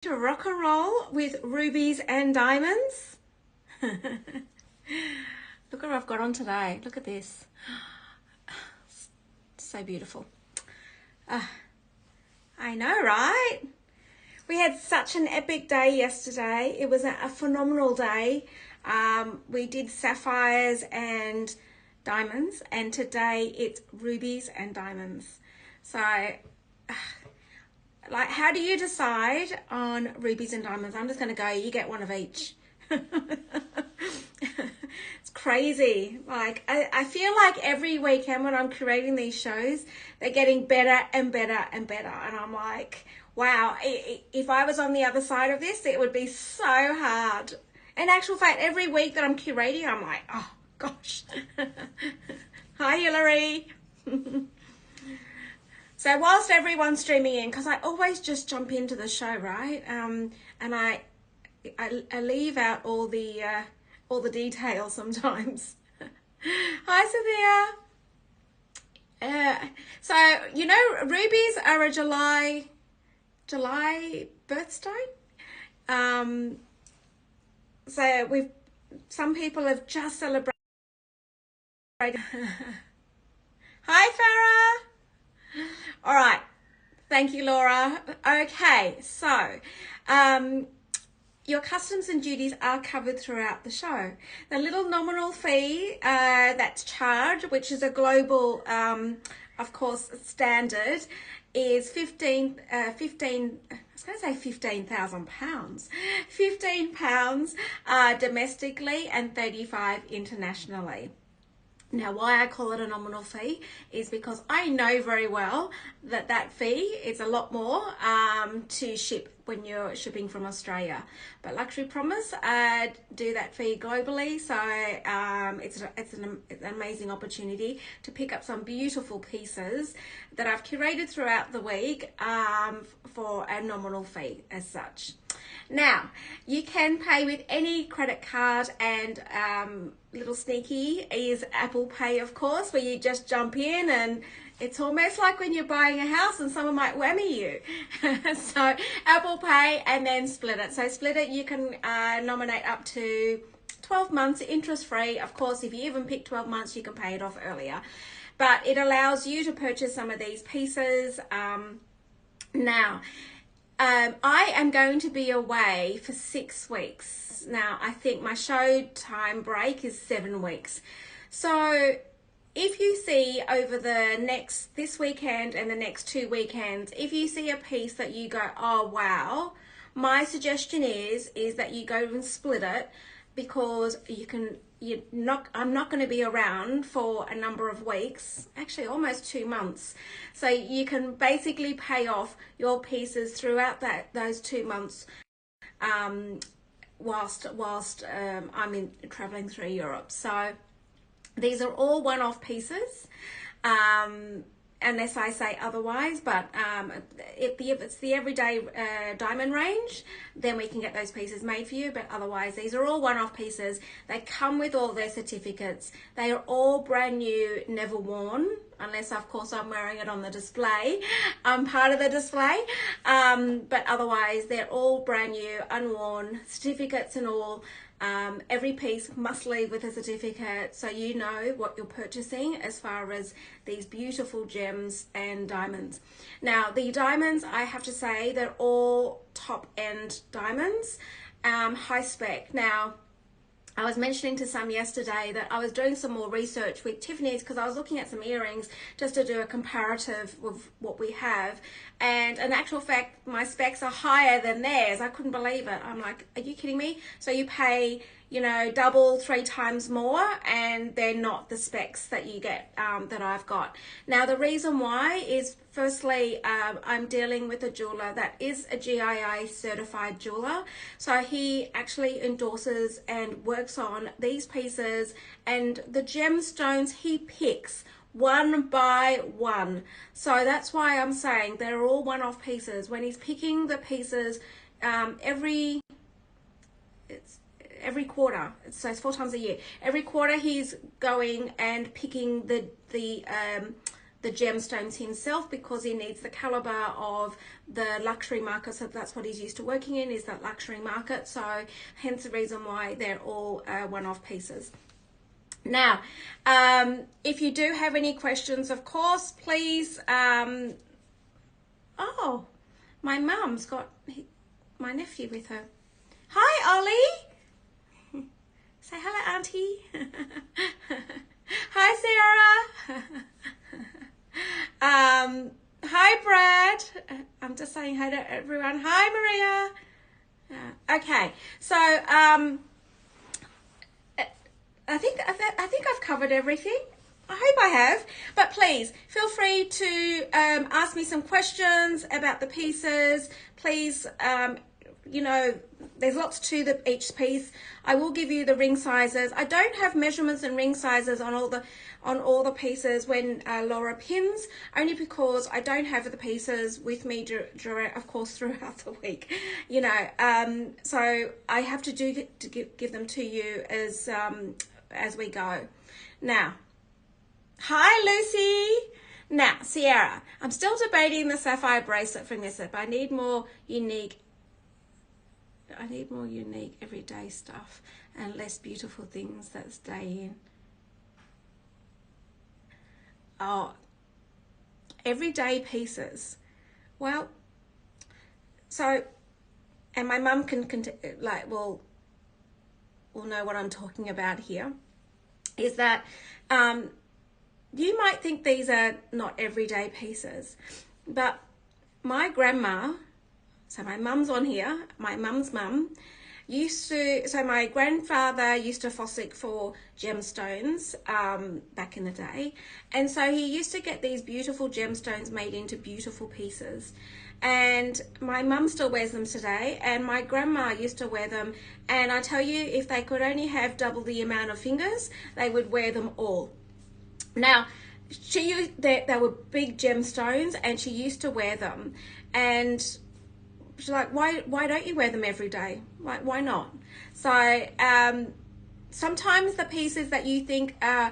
To rock and roll with rubies and diamonds. Look what I've got on today. Look at this. So beautiful. I know, right? We had such an epic day yesterday. It was a phenomenal day. We did sapphires and diamonds, and today it's rubies and diamonds. So like, how do you decide on rubies and diamonds? I'm just going to go, you get one of each. It's crazy. Like, I feel like every weekend when I'm creating these shows, they're getting better and better and better. And I'm like, wow, if I was on the other side of this, it would be so hard. In actual fact, every week that I'm curating, I'm like, oh, gosh. Hi, Hillary. So whilst everyone's streaming in, because I always just jump into the show, right? And I leave out all the details sometimes. Hi, Sophia. So you know, rubies are a July birthstone. So some people have just celebrated. Hi, Farah. All right. Thank you, Laura. Okay, so your customs and duties are covered throughout the show. The little nominal fee that's charged, which is a global, of course, standard, is £15,000. £15 domestically and 35 internationally. Now, why I call it a nominal fee is because I know very well that fee is a lot more to ship when you're shipping from Australia. But Luxury Promise do that fee globally, so it's an amazing opportunity to pick up some beautiful pieces that I've curated throughout the week for a nominal fee as such. Now, you can pay with any credit card, and little sneaky is Apple Pay, of course, where you just jump in, and it's almost like when you're buying a house and someone might whammy you. So Apple Pay and then Split It. So Split It, you can nominate up to 12 months interest free. Of course, if you even pick 12 months, you can pay it off earlier. But it allows you to purchase some of these pieces. Now, I am going to be away for 6 weeks. Now, I think my show time break is 7 weeks. So if you see over this weekend and the next 2 weekends, if you see a piece that you go, oh, wow, my suggestion is that you go and split it, because I'm not going to be around for a number of weeks, actually almost 2 months. So you can basically pay off your pieces throughout those 2 months whilst I'm traveling through Europe. So these are all one-off pieces. Unless I say otherwise, but if it's the everyday diamond range, then we can get those pieces made for you. But otherwise, these are all one-off pieces. They come with all their certificates. They are all brand new, never worn, unless of course I'm wearing it on the display. I'm part of the display, but otherwise they're all brand new, unworn, certificates and all. Every piece must leave with a certificate, so you know what you're purchasing as far as these beautiful gems and diamonds. Now, the diamonds, I have to say, they're all top-end diamonds, high spec. Now, I was mentioning to some yesterday that I was doing some more research with Tiffany's, because I was looking at some earrings just to do a comparative of what we have. And in actual fact, my specs are higher than theirs. I couldn't believe it. I'm like, are you kidding me? So you pay, double, 3 times more, and they're not the specs that you get that I've got. Now, the reason why is, firstly, I'm dealing with a jeweler that is a GIA certified jeweler. So he actually endorses and works on these pieces, and the gemstones he picks one by one. So that's why I'm saying they're all one-off pieces. When he's picking the pieces every quarter, so it's 4 times a year. Every quarter he's going and picking the the gemstones himself, because he needs the caliber of the luxury market. So that's what he's used to working in, is that luxury market. So hence the reason why they're all one-off pieces. Now, if you do have any questions, of course, please. Oh, my mum's got my nephew with her. Hi, Ollie. Say hello, Auntie. Hi, Sarah. Hi, Brad. I'm just saying hi to everyone. Hi, Maria. Okay, so I think I've covered everything. I hope I have, but please feel free to ask me some questions about the pieces. Please, you know, there's lots to each piece. I will give you the ring sizes. I don't have measurements and ring sizes on all the pieces when Laura pins, only because I don't have the pieces with me during, of course, throughout the week. You know, so I have to give them to you as we go. Now, hi, Lucy. Now, Sierra, I'm still debating the sapphire bracelet from this, but I need more unique everyday stuff and less beautiful things that stay in. Oh, everyday pieces. Well, so, and my mum can will know what I'm talking about here, is that you might think these are not everyday pieces, but my grandma, so my mum's on here, my mum's mum, so my grandfather used to fossick for gemstones back in the day. And so he used to get these beautiful gemstones made into beautiful pieces. And my mum still wears them today, and my grandma used to wear them. And I tell you, if they could only have double the amount of fingers, they would wear them all. Now, they were big gemstones, and she used to wear them. And she's like, why don't you wear them every day? Why not? So sometimes the pieces that you think are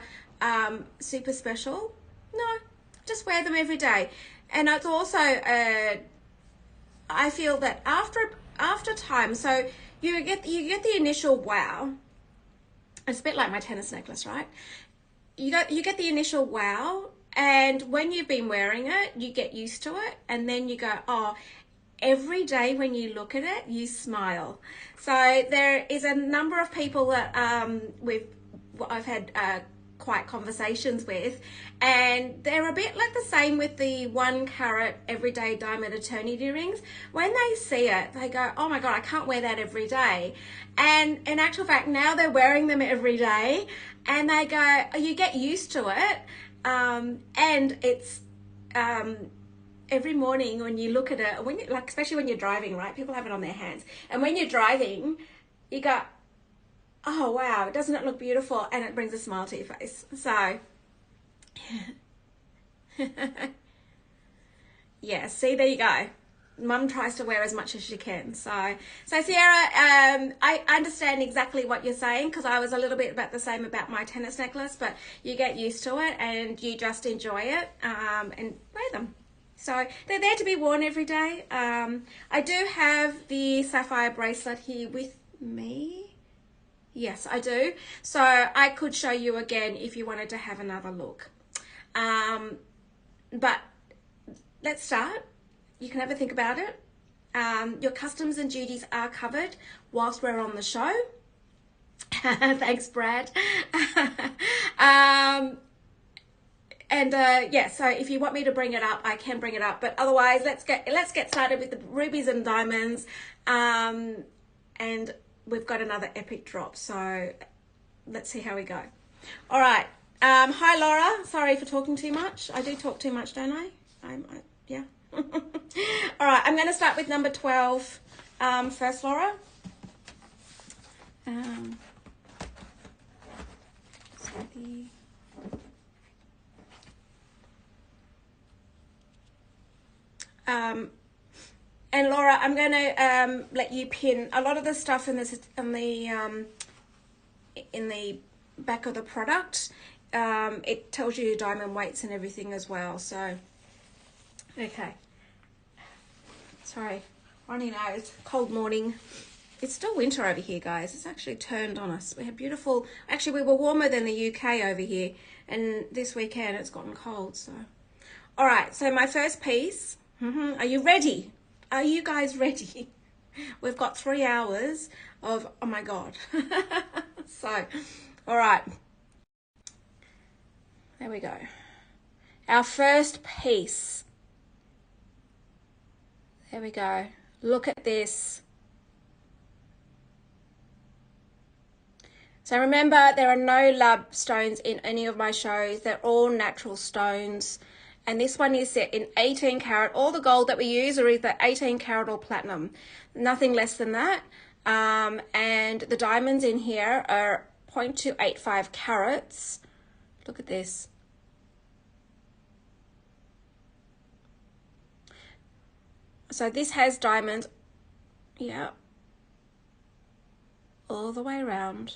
super special, no, just wear them every day. And it's also, I feel that after time, so you get the initial wow. It's a bit like my tennis necklace, right? You get the initial wow, and when you've been wearing it, you get used to it, and then you go, oh, every day when you look at it, you smile. So there is a number of people that I've had quite conversations with, and they're a bit like the same with the 1 carat everyday diamond eternity rings. When they see it, they go, oh my God, I can't wear that every day. And in actual fact, now they're wearing them every day, and they go, oh, you get used to it. And it's every morning when you look at it, especially when you're driving, right? People have it on their hands. And when you're driving, you go, oh, wow, doesn't it look beautiful? And it brings a smile to your face. So, yeah, see, there you go. Mum tries to wear as much as she can. So Sierra, I understand exactly what you're saying, because I was a little bit about the same about my tennis necklace, but you get used to it and you just enjoy it and wear them. So they're there to be worn every day. I do have the sapphire bracelet here with me. Yes, I do. So I could show you again if you wanted to have another look. But let's start. You can have a think about it. Your customs and duties are covered whilst we're on the show. Thanks, Brad. Yeah, so if you want me to bring it up, I can bring it up. But otherwise, let's get started with the rubies and diamonds. And we've got another epic drop. So let's see how we go. All right. Hi, Laura. Sorry for talking too much. I do talk too much, don't I? Yeah. All right. I'm going to start with number 12 first, Laura. And Laura, I'm going to let you pin a lot of the stuff in the back of the product it tells you diamond weights and everything as well. So, okay. Sorry, runny nose, cold morning. It's still winter over here, guys. It's actually turned on us. We had beautiful, actually we were warmer than the UK over here, and this weekend it's gotten cold. So, all right, so my first piece, are you ready? Are you guys ready? We've got 3 hours of, oh my God. So, all right, there we go. Our first piece. There we go. Look at this. So remember, there are no lab stones in any of my shows. They're all natural stones. And this one is set in 18 karat. All the gold that we use are either 18 karat or platinum. Nothing less than that. And the diamonds in here are 0.285 carats. Look at this. So this has diamonds, yeah, all the way around.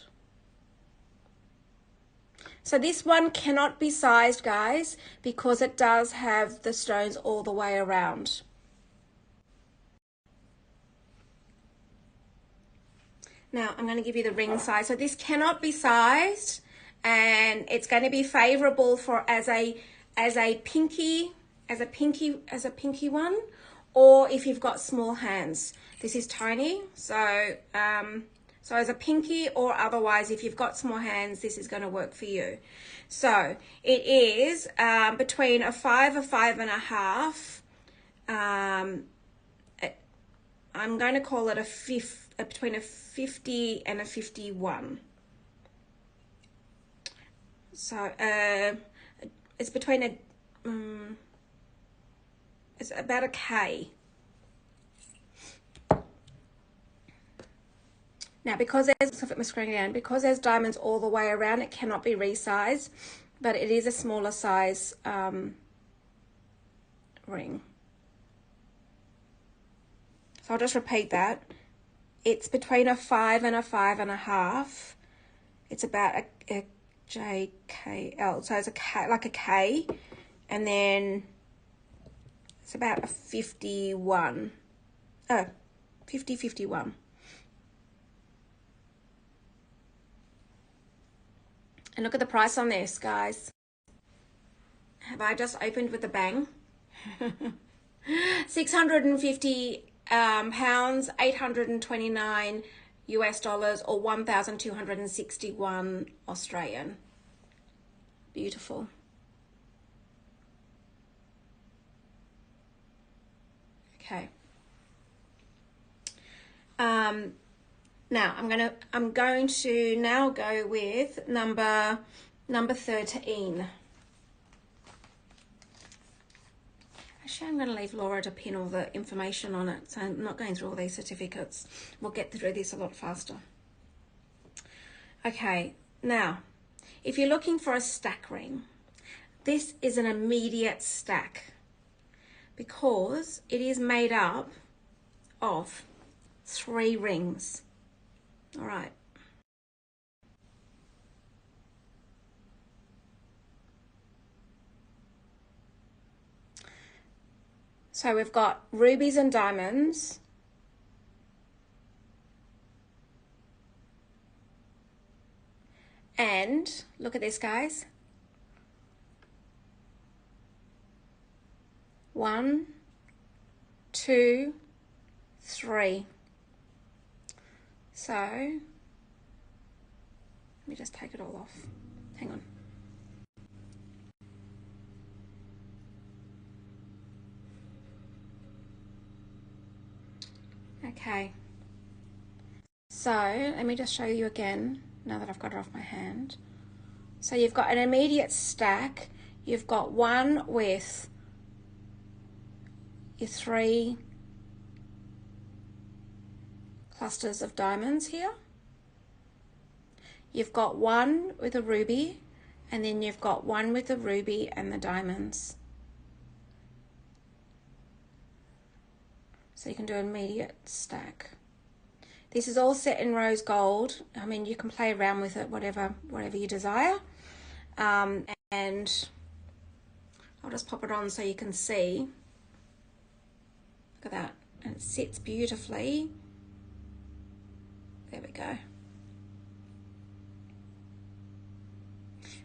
So this one cannot be sized, guys, because it does have the stones all the way around. Now I'm going to give you the ring size. So this cannot be sized, and it's going to be favorable for as a pinky one, or if you've got small hands. This is tiny, so so as a pinky, or otherwise if you've got small hands, this is going to work for you. So it is between a 5, a 5.5. I'm going to call it between a 50 and a 51. So it's between a it's about a K. Now, because there's, if my screen down, because there's diamonds all the way around, it cannot be resized, but it is a smaller size ring. So I'll just repeat that. It's between a 5 and a 5.5. It's about a JKL, so it's a K, like a K, and then it's about a 51. Oh, 50, 51. And look at the price on this, guys. Have I just opened with a bang? 650 pounds, 829 US dollars, or 1,261 Australian. Beautiful. Okay. Now I'm going to now go with number 13. Actually, I'm going to leave Laura to pin all the information on it, so I'm not going through all these certificates. We'll get through this a lot faster. Okay, now, if you're looking for a stack ring, this is an immediate stack because it is made up of 3 rings. All right. So we've got rubies and diamonds. And look at this, guys. 1, 2, 3. So let me just take it all off. Hang on. Okay. So let me just show you again now that I've got it off my hand. So you've got an immediate stack. You've got one with your 3 clusters of diamonds here. You've got one with a ruby, and then you've got one with the ruby and the diamonds. So you can do an immediate stack. This is all set in rose gold. I mean, you can play around with it, whatever you desire. And I'll just pop it on so you can see. Look at that. And it sits beautifully. There we go.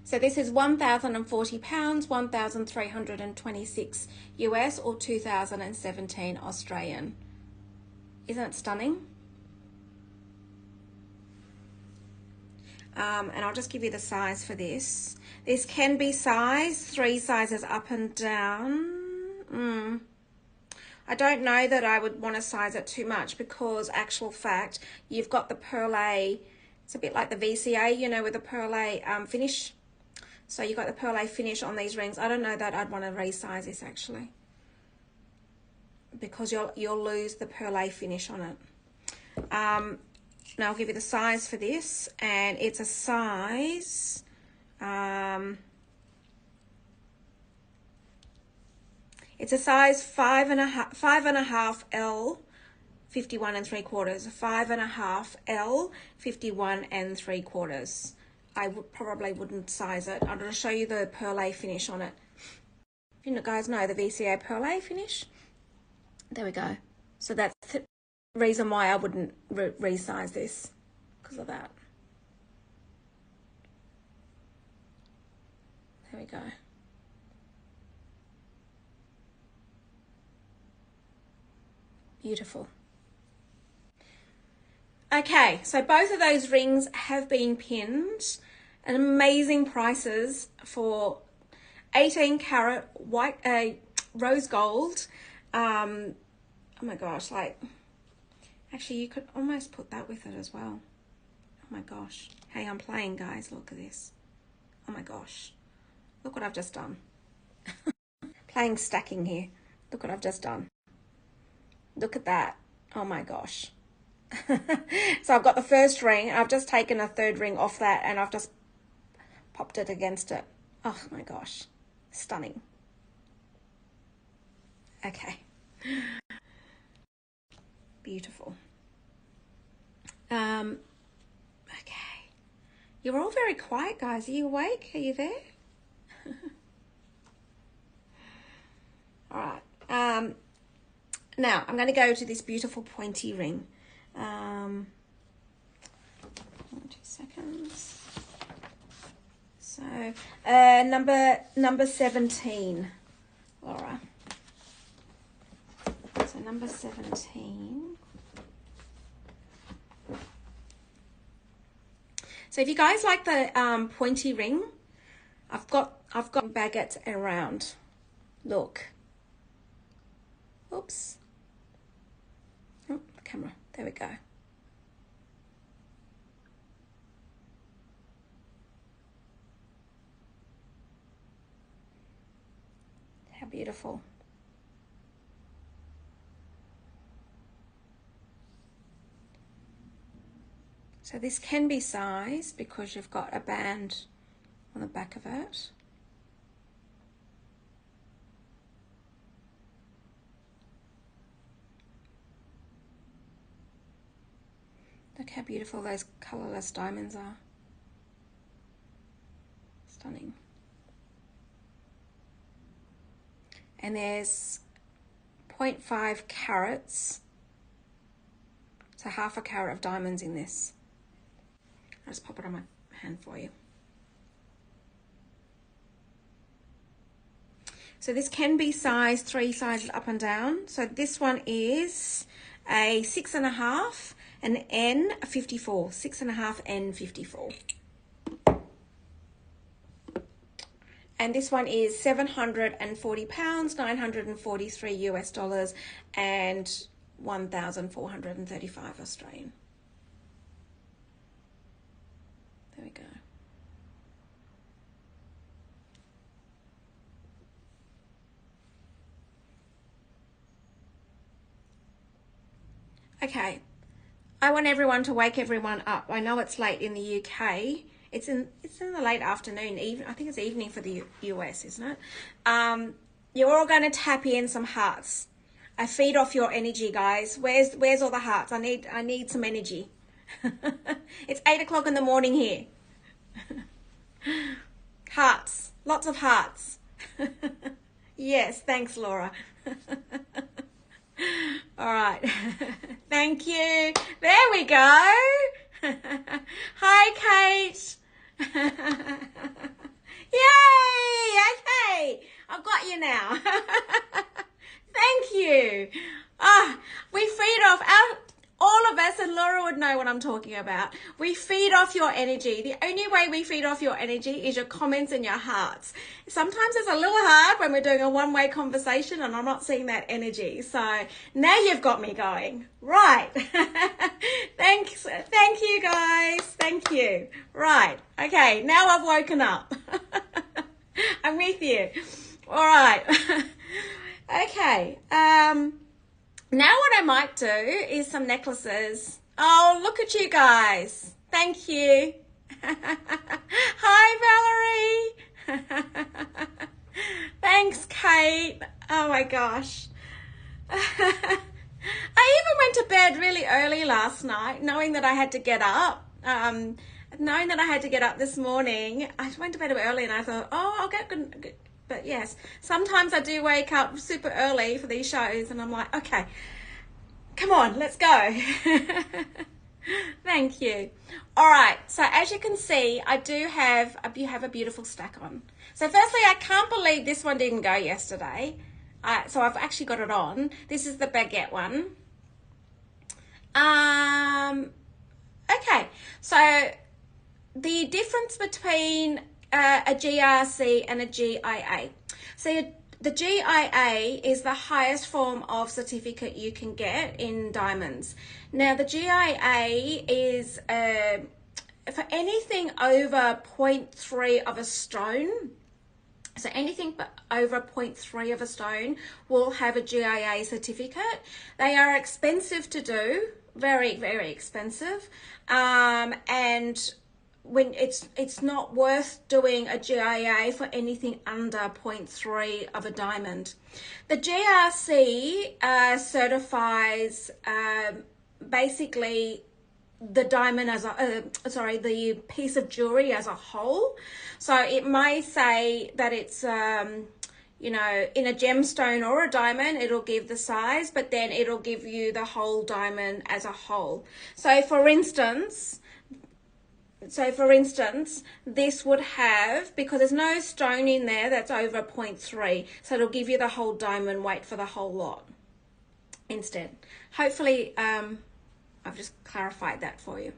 So this is 1,040 pounds, 1,326 US, or 2017 Australian. Isn't it stunning? And I'll just give you the size for this. This can be sized 3 sizes up and down. I don't know that I would want to size it too much, because actual fact, you've got the perle. It's a bit like the VCA, you know, with the perle finish. So you've got the perle finish on these rings. I don't know that I'd want to resize this actually, because you'll lose the perle finish on it. Now I'll give you the size for this, and it's a size it's a size 5.5 L, 51 3/4. 5.5 L, 51 3/4. I probably wouldn't size it. I'm going to show you the perle finish on it. You guys know the VCA perle finish. There we go. So that's the reason why I wouldn't resize this, because of that. There we go. Beautiful. Okay, so both of those rings have been pinned at amazing prices for 18 carat white rose gold. Oh my gosh, like, actually you could almost put that with it as well. Oh my gosh. Hey, I'm playing, guys. Look at this. Oh my gosh. Look what I've just done. Playing stacking here. Look what I've just done. Look at that. Oh my gosh. So I've got the first ring. I've just taken a third ring off that, and I've just popped it against it. Oh my gosh. Stunning. Okay. Beautiful. Okay. You're all very quiet, guys. Are you awake? Are you there? All right. Now I'm going to go to this beautiful pointy ring. 2 seconds. So number 17, Laura. So number 17. So if you guys like the pointy ring, I've got baguettes around. Look. Oops. Oh, the camera. There we go. How beautiful. So this can be sized because you've got a band on the back of it. Look how beautiful those colourless diamonds are. Stunning. And there's 0.5 carats. So half a carat of diamonds in this. I'll just pop it on my hand for you. So this can be sized 3 sizes up and down. So this one is a 6.5, an N54, 6.5 N54. And this one is 740 pounds, 943 US dollars, and 1,435 Australian. There we go. Okay, I want everyone to wake everyone up. I know it's late in the UK. It's in the late afternoon. I think it's evening for the US, isn't it? You're all going to tap in some hearts. I feed off your energy, guys. Where's all the hearts? I need some energy. It's 8 o'clock in the morning here. Hearts, lots of hearts. Yes, thanks, Laura. All right. Thank you. There we go. Hi, Kate. Yay! Okay, I've got you now. Thank you. We feed off all of us, and Laura would know what I'm talking about. We feed off your energy. The only way we feed off your energy is your comments and your hearts. Sometimes it's a little hard when we're doing a one-way conversation and I'm not seeing that energy. So now you've got me going. Right. Thanks. Thank you, guys. Thank you. Right. Okay. Now I've woken up. I'm with you. All right. Okay. Now what I might do is some necklaces. Oh, look at you guys. Thank you. Hi, Valerie. Thanks, Kate. Oh my gosh. I even went to bed really early last night, knowing that I had to get up. Knowing that I had to get up this morning, I went to bed early and I thought, oh, I'll get good. But yes, sometimes I do wake up super early for these shows and I'm like, okay, come on, let's go. Thank you. All right, so as you can see, you have a beautiful stack on. So firstly, I can't believe this one didn't go yesterday. So I've actually got it on. This is the baguette one. Okay, so the difference between a GRC and a GIA. So the GIA is the highest form of certificate you can get in diamonds. Now the GIA is for anything over 0.3 of a stone. So anything over 0.3 of a stone will have a GIA certificate. They are expensive to do, very, very expensive, and when it's not worth doing a GIA for anything under 0.3 of a diamond. The GRC certifies basically the diamond as the piece of jewelry as a whole. So it may say that it's you know, in a gemstone or a diamond, it'll give the size, but then it'll give you the whole diamond as a whole. So for instance, this would have, because there's no stone in there that's over 0.3, so it'll give you the whole diamond weight for the whole lot instead. Hopefully, I've just clarified that for you.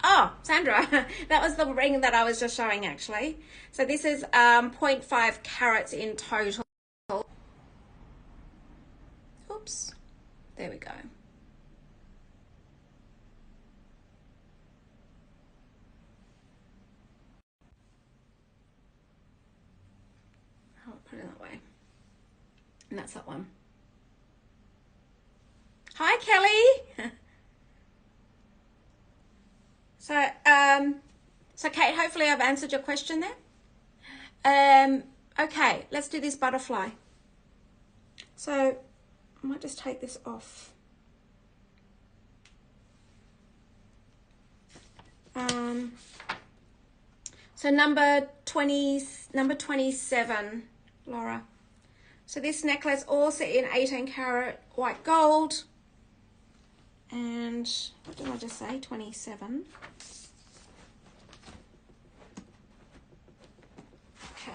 Oh, Sandra, that was the ring that I was just showing actually. So this is 0.5 carats in total. Oops, there we go. I'll put it that way. And that's that one. Hi, Kelly. So Kate, hopefully I've answered your question there. Okay, let's do this butterfly. So I might just take this off. So number 27, Laura. So this necklace also in 18 karat white gold. And what did I just say? 27. Okay.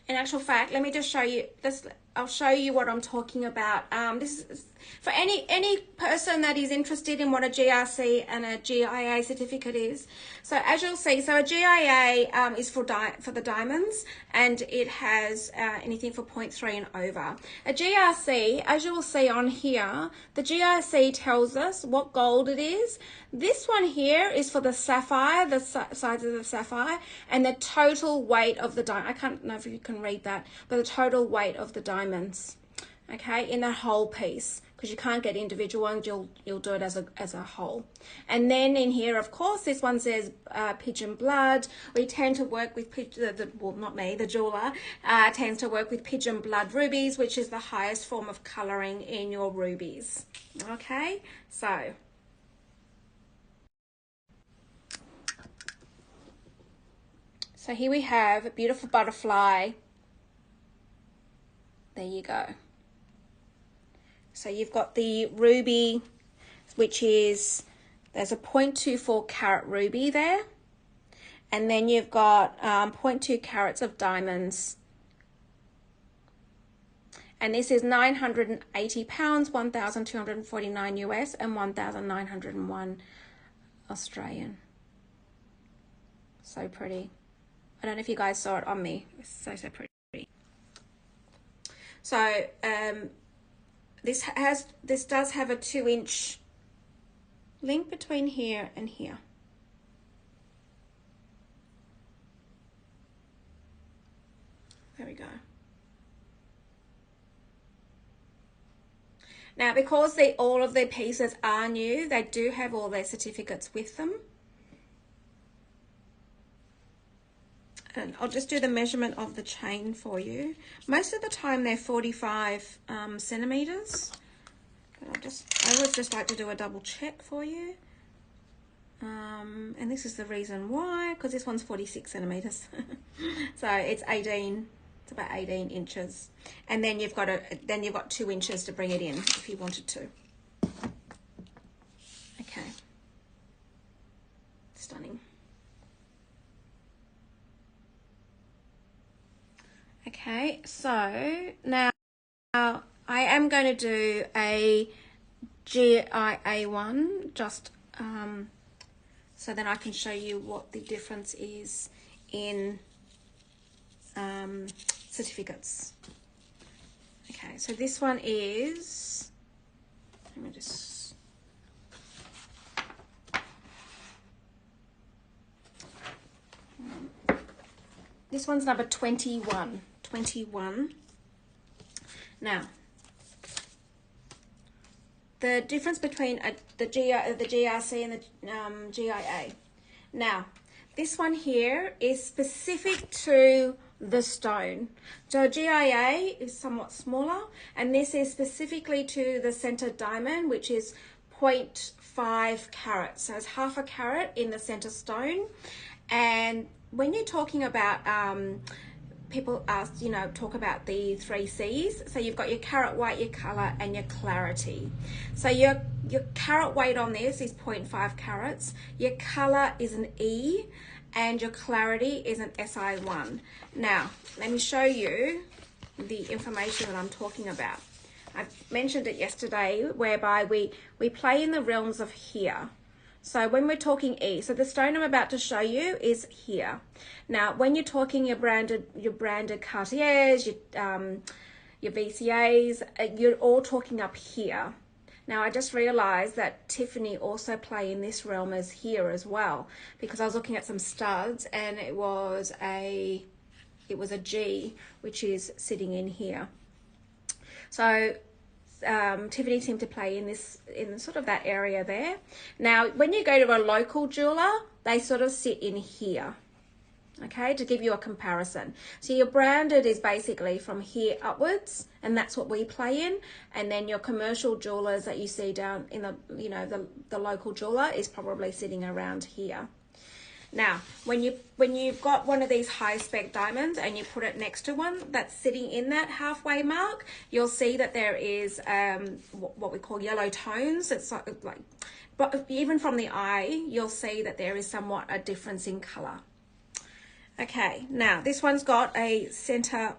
In actual fact, let me just show you this. I'll show you what I'm talking about. This is for any person that is interested in what a GRC and a GIA certificate is. So as you'll see, so a GIA is for the diamonds, and it has anything for 0.3 and over. A GRC, as you will see on here, the GRC tells us what gold it is. This one here is for the sapphire, the size of the sapphire, and the total weight of the diamond. I can't know if you can read that, but the total weight of the diamonds, okay, in the whole piece, because you can't get individual ones. You'll do it as a whole. And then in here, of course, this one says Pigeon Blood. We tend to work with well, not me, the jeweler tends to work with Pigeon Blood rubies, which is the highest form of coloring in your rubies. Okay, so So here we have a beautiful butterfly. There you go. So you've got the ruby, which is, there's a 0.24 carat ruby there. And then you've got 0.2 carats of diamonds. And this is 980 pounds, 1,249 US and 1,901 Australian. So pretty. I don't know if you guys saw it on me. It's so pretty. So this does have a 2-inch link between here and here. There we go. Now, because all of their pieces are new, they do have all their certificates with them. And I'll just do the measurement of the chain for you. Most of the time they're 45 centimeters. But I always just like to do a double check for you. And this is the reason why, because this one's 46 centimeters. So it's 18. It's about 18 inches, and then you've got 2 inches to bring it in if you wanted to. Okay, stunning. Okay, so now I am going to do a GIA one, just so then I can show you what the difference is in certificates. Okay, so this one is, let me just, this one's number 21. Now, the difference between the GRC and the GIA. Now, this one here is specific to the stone. So GIA is somewhat smaller, and this is specifically to the center diamond, which is 0.5 carats. So it's half a carat in the center stone. And when you're talking about people ask, talk about the 3 C's. So you've got your carat weight, your color, and your clarity. So your carat weight on this is 0.5 carats. Your color is an E, and your clarity is an SI1. Now, let me show you the information that I'm talking about. I mentioned it yesterday, whereby we play in the realms of here. So when we're talking E, so the stone I'm about to show you is here. Now, when you're talking your branded Cartiers, your VCAs, you're all talking up here. Now, I just realized that Tiffany also play in this realm as here as well, because I was looking at some studs and it was a G, which is sitting in here. So Tiffany seemed to play in sort of that area there. Now, when you go to a local jeweler, they sort of sit in here. Okay, to give you a comparison. So your branded is basically from here upwards, and that's what we play in. And then your commercial jewelers that you see down in the local jeweler is probably sitting around here. Now, when you've got one of these high spec diamonds and you put it next to one that's sitting in that halfway mark, you'll see that there is what we call yellow tones. It's like, but even from the eye, you'll see that there is somewhat a difference in color. Okay, now this one's got a center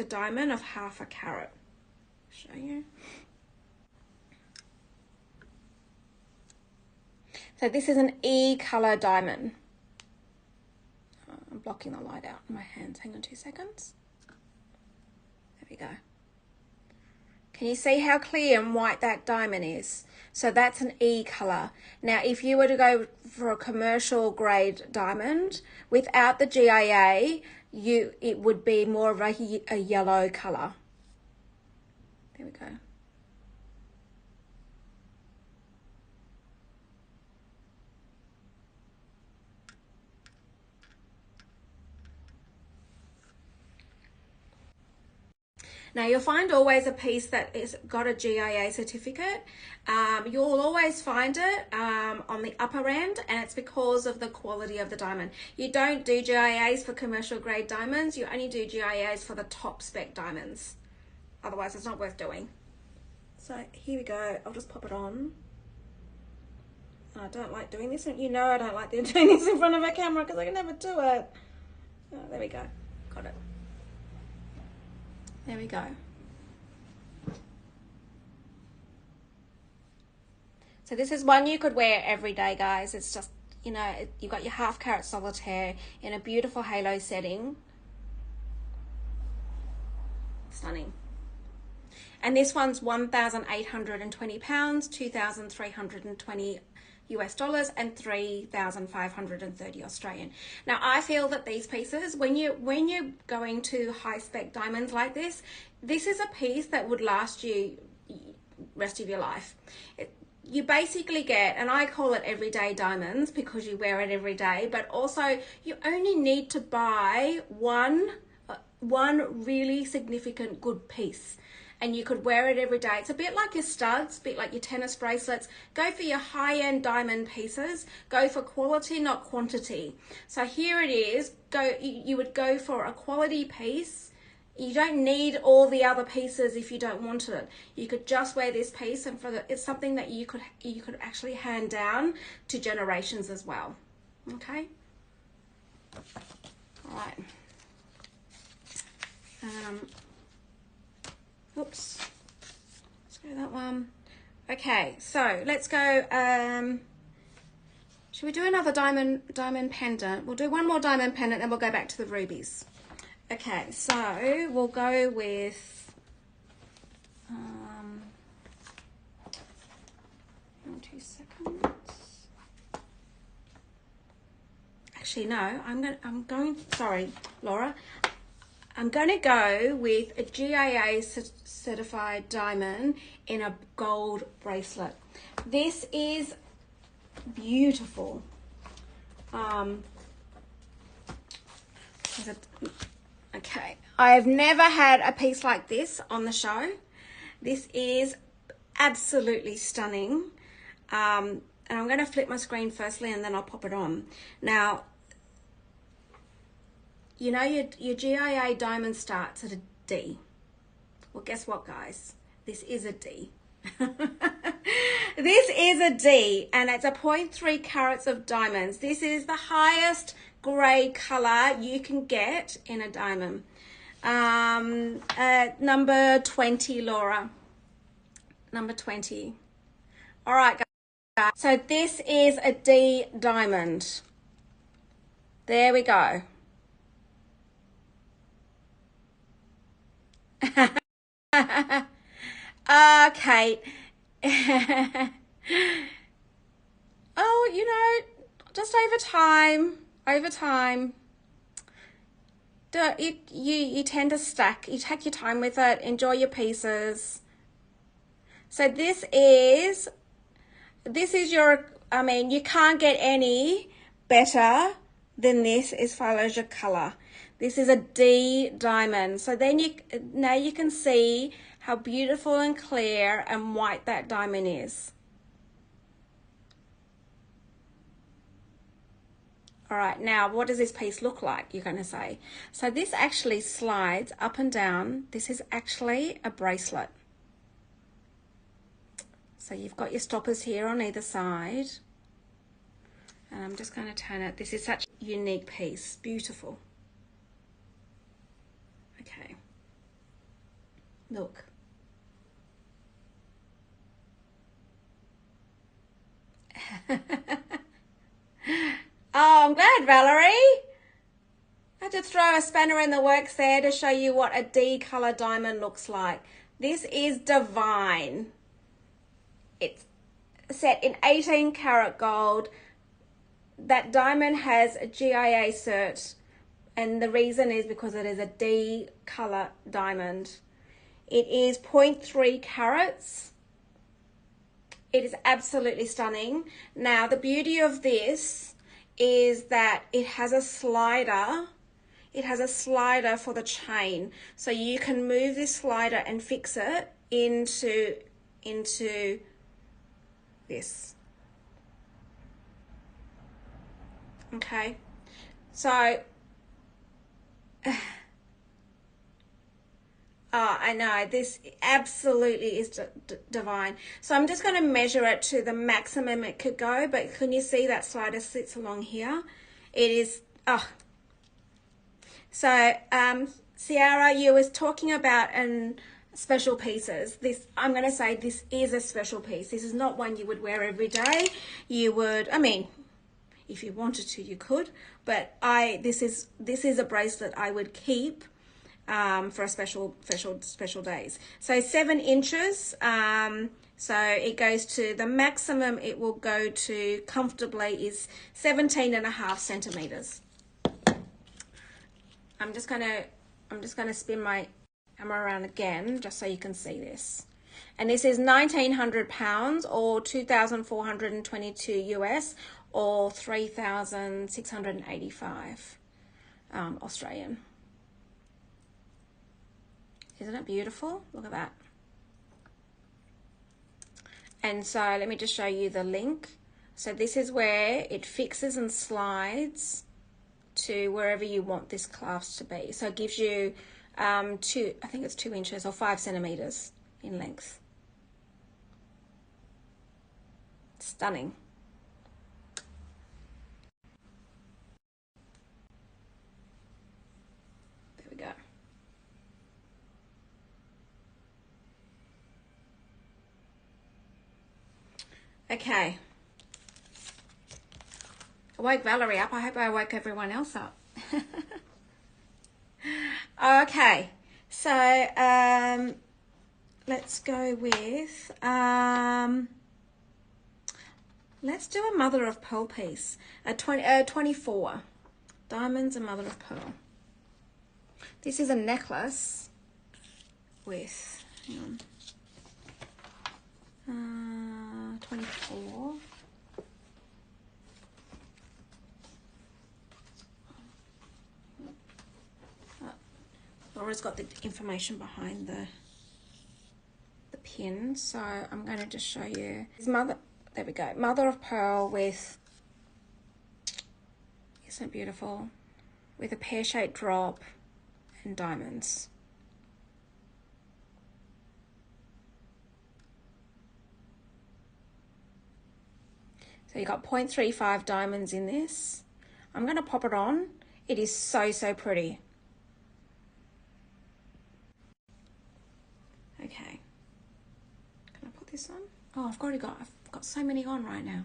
diamond of half a carat. Show you. So this is an E color diamond. I'm blocking the light out in my hands. Hang on 2 seconds. There we go. Can you see how clear and white that diamond is? So that's an E color. Now, if you were to go for a commercial grade diamond without the GIA, it would be more of a yellow color. There we go. Now you'll find always a piece that is got a GIA certificate. You'll always find it on the upper end, and it's because of the quality of the diamond. You don't do GIAs for commercial grade diamonds, you only do GIAs for the top spec diamonds. Otherwise it's not worth doing. So here we go, I'll just pop it on. I don't like doing this, and you know I don't like doing this in front of a camera because I can never do it. Oh, there we go, got it. There we go. So this is one you could wear every day, guys. It's just, you know, you've got your 1/2 carat solitaire in a beautiful halo setting. Stunning. And this one's £1,820, 2,320 US dollars, and 3,530 Australian. Now I feel that these pieces, when you're going to high spec diamonds like this is a piece that would last you rest of your life. You basically get, and I call it everyday diamonds because you wear it every day, but also you only need to buy one really significant good piece, and you could wear it every day. It's a bit like your studs, a bit like your tennis bracelets. Go for your high-end diamond pieces. Go for quality, not quantity. So here it is. You would go for a quality piece. You don't need all the other pieces if you don't want it. You could just wear this piece, and it's something that you could actually hand down to generations as well. Okay. All right. Oops, let's go that one. Okay, so let's go, should we do another diamond pendant? We'll do one more diamond pendant and we'll go back to the rubies. Okay, so we'll go with, 2 seconds. Actually, no, sorry, Laura. I'm going to go with a GIA certified diamond in a gold bracelet. This is beautiful. Okay, I've never had a piece like this on the show. This is absolutely stunning. And I'm going to flip my screen firstly and then I'll pop it on. Now, you know your GIA diamond starts at a D. Well, guess what, guys? This is a D. This is a D, and it's a 0.3 carats of diamonds. This is the highest grade color you can get in a diamond. Number 20, Laura. Number 20. All right, guys. So this is a D diamond. There we go. Kate. Oh, you know, just over time, you tend to stack. You take your time with it, enjoy your pieces. So this is your, I mean, you can't get any better than this as far as your color. This is a D diamond. So then now you can see how beautiful and clear and white that diamond is. All right, now what does this piece look like, you're going to say? So this actually slides up and down. This is actually a bracelet. So you've got your stoppers here on either side. And I'm just going to turn it. This is such a unique piece. Beautiful. Okay. Look. Oh, I'm glad, Valerie. I had to throw a spanner in the works there to show you what a D color diamond looks like. This is divine. It's set in 18 karat gold. That diamond has a GIA cert, and the reason is because it is a D color diamond. It is 0.3 carats. It is absolutely stunning. Now, the beauty of this is that it has a slider. it has a slider for the chain. So you can move this slider and fix it into this. Okay, so oh, I know, this absolutely is divine. So I'm just going to measure it to the maximum it could go, but can you see that slider sits along here? It is, oh. So, Ciara, you was talking about special pieces. This, I'm going to say this is a special piece. This is not one you would wear every day. You would, I mean, if you wanted to, you could, but this is a bracelet I would keep for a special days. So 7 inches. So it goes to the maximum it will go to comfortably is 17.5 centimeters. I'm just gonna spin my camera around again just so you can see this. And this is 1,900 pounds or 2,422 US or 3,685 Australian. Isn't it beautiful? Look at that. And so let me just show you the link. So this is where it fixes and slides to wherever you want this clasp to be. So it gives you I think it's 2 inches or 5 centimeters in length. Stunning. There we go. Okay. I woke Valerie up. I hope I woke everyone else up. Okay, so let's go with let's do a mother of pearl piece. 24 diamonds and mother of pearl. This is a necklace with, hang on, 24. Laura's got the information behind the pin, so I'm going to just show you. There we go, mother of pearl with, isn't it beautiful, with a pear-shaped drop and diamonds. So you got 0.35 diamonds in this. I'm going to pop it on. It is so pretty. Okay, can I put this on? Oh, I've got so many on right now.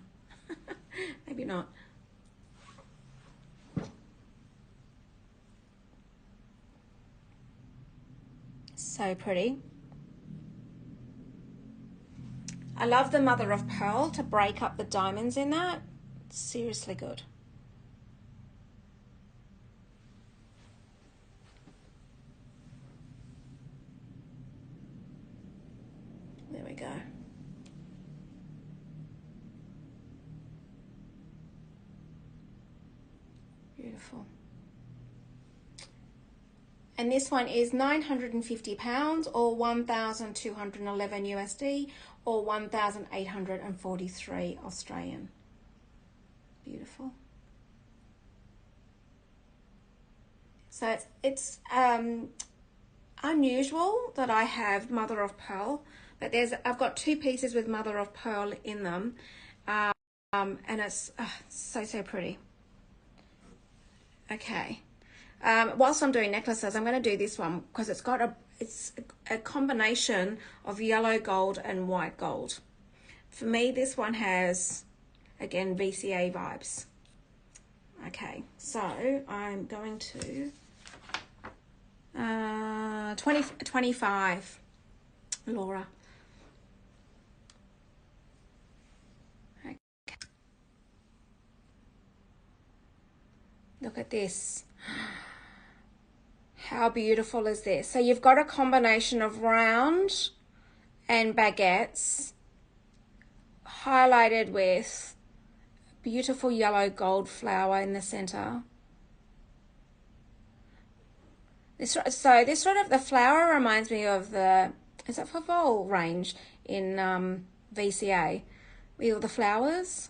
Maybe not. So pretty. I love the mother of pearl to break up the diamonds in that. It's seriously good. There we go. Beautiful. And this one is 950 pounds or 1,211 USD or 1,843 Australian. Beautiful. So it's unusual that I have mother of pearl, but I've got 2 pieces with mother of pearl in them, and it's so pretty. Okay. Whilst I'm doing necklaces, I'm going to do this one because it's a combination of yellow gold and white gold. For me, this one has, again, VCA vibes. Okay, so I'm going to 25, Laura. Okay. Look at this. How beautiful is this? So you've got a combination of round and baguettes highlighted with beautiful yellow gold flower in the center. So this sort of, the flower reminds me of the, is that for Vol range in VCA? With all the flowers.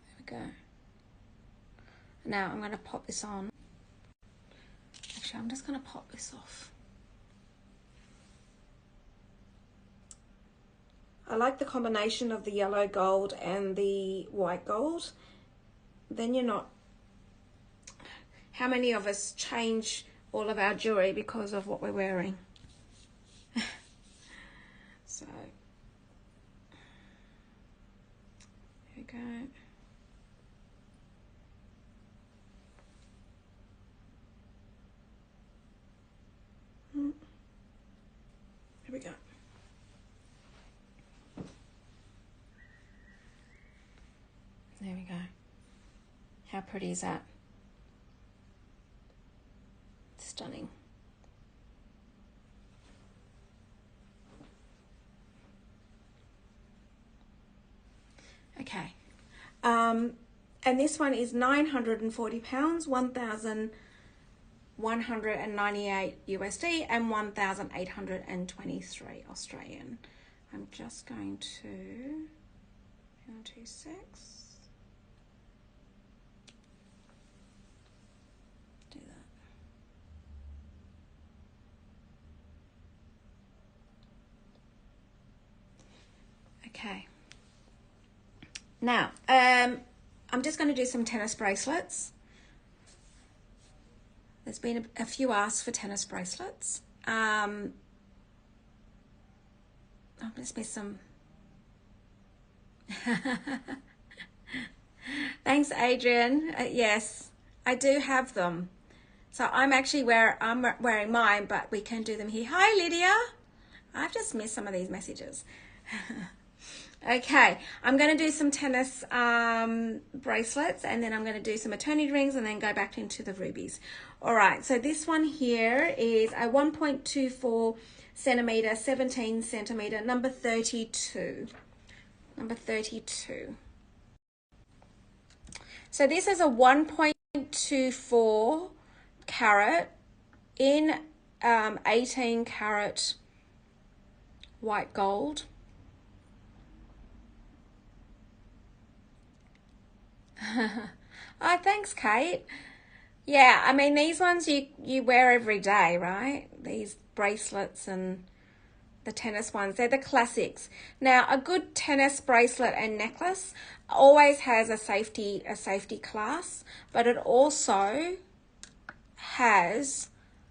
There we go. Now I'm going to pop this on. Actually, I'm just going to pop this off. I like the combination of the yellow gold and the white gold. Then you're not... How many of us change all of our jewelry because of what we're wearing? So, here we go. Here we go. There we go. How pretty is that? Stunning. Okay. And this one is £940, 1,198 USD and 1,823 Australian. I'm just going to 126. Do that. Okay. Now, I'm just going to do some tennis bracelets. There's been a few asks for tennis bracelets. Oh, let's be some. Thanks, Adrian. Yes, I do have them. So I'm wearing mine, but we can do them here. Hi, Lydia. I've just missed some of these messages. Okay, I'm going to do some tennis bracelets, and then I'm going to do some eternity rings, and then go back into the rubies. All right, so this one here is a 1.24 centimeter, 17 centimeter, number 32. Number 32. So this is a 1.24 carat in 18 carat white gold. Oh, thanks, Kate. Yeah, I mean, these ones you wear every day, right? These bracelets and the tennis ones, they're the classics. Now, a good tennis bracelet and necklace always has a safety class, but it also has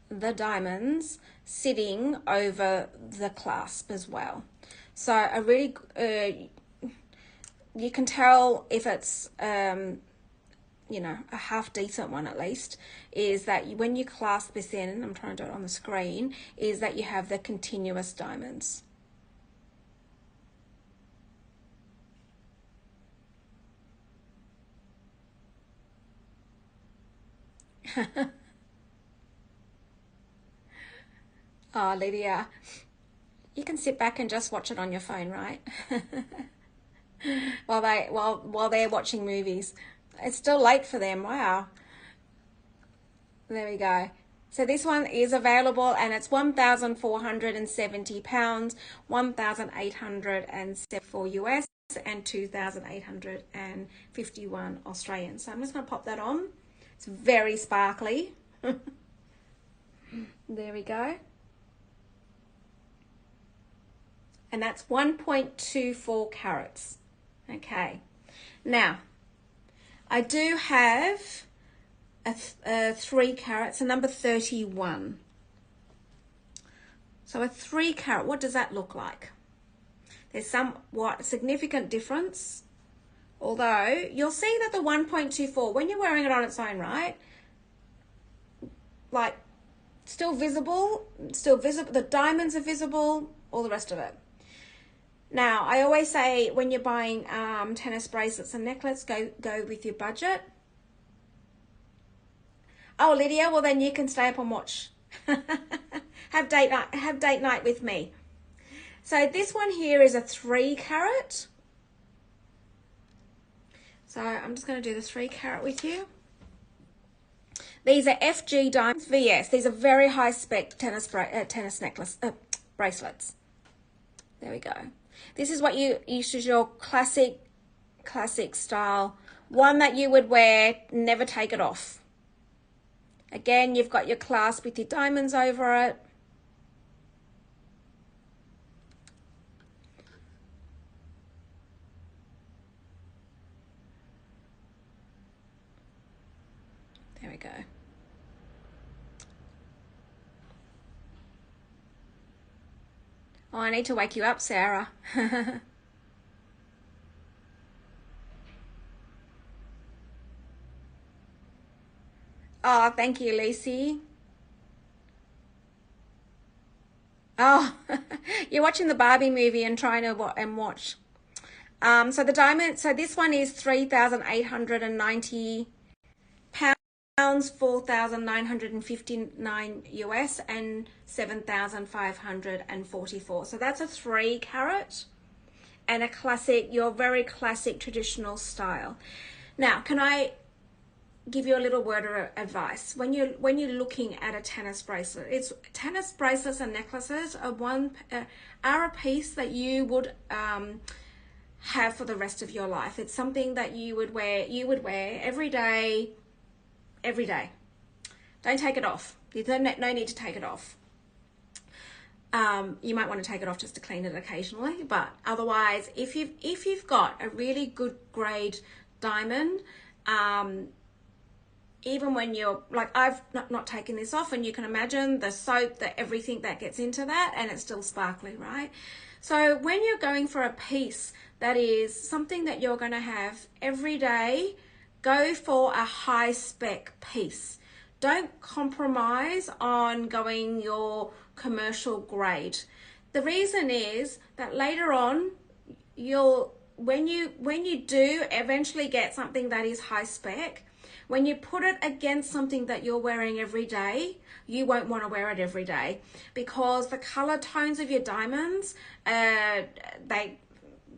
the diamonds sitting over the clasp as well. So a really you can tell if it's you know, a half decent one at least, is that when you clasp this in, I'm trying to do it on the screen, is that you have the continuous diamonds. Oh, Lydia, you can sit back and just watch it on your phone, right? while they're watching movies. It's still late for them. Wow. There we go. So this one is available, and it's £1,470, 1,874 US and 2,851 Australian. So I'm just going to pop that on. It's very sparkly. There we go. And that's 1.24 carats. Okay. Now, I do have a 3 carats, a number 31. So a 3 carat, what does that look like? There's somewhat significant difference, although you'll see that the 1.24, when you're wearing it on its own, right, like still visible, the diamonds are visible, all the rest of it. Now, I always say when you're buying tennis bracelets and necklaces, go with your budget. Oh, Lydia, well then you can stay up and watch. Have date night with me. So this one here is a 3 carat. So I'm just going to do the 3 carat with you. These are FG diamonds VS. These are very high spec tennis necklace bracelets. There we go. This is what you use your classic style, one that you would wear, never take it off. Again, you've got your clasp with your diamonds over it. There we go. Oh, I need to wake you up, Sarah. Oh, thank you, Lucy. Oh, you're watching the Barbie movie and trying to watch. So the diamond, so this one is 3,890 pounds, 4,959 US, and 7,544. So that's a 3 carat and a classic, your very classic traditional style. Now, can I give you a little word of advice when you're looking at a tennis bracelet? It's tennis bracelets and necklaces are a piece that you would have for the rest of your life. It's something that you would wear every day. Don't take it off. There's no need to take it off. You might want to take it off just to clean it occasionally, but otherwise, if you've got a really good grade diamond, even when you're like, I've not taken this off, and you can imagine the soap, everything that gets into that, and it's still sparkly, right? So when you're going for a piece that is something that you're going to have every day, go for a high spec piece. Don't compromise on going your commercial grade. The reason is that later on, when you do eventually get something that is high spec, when you put it against something that you're wearing every day, you won't want to wear it every day, because the color tones of your diamonds,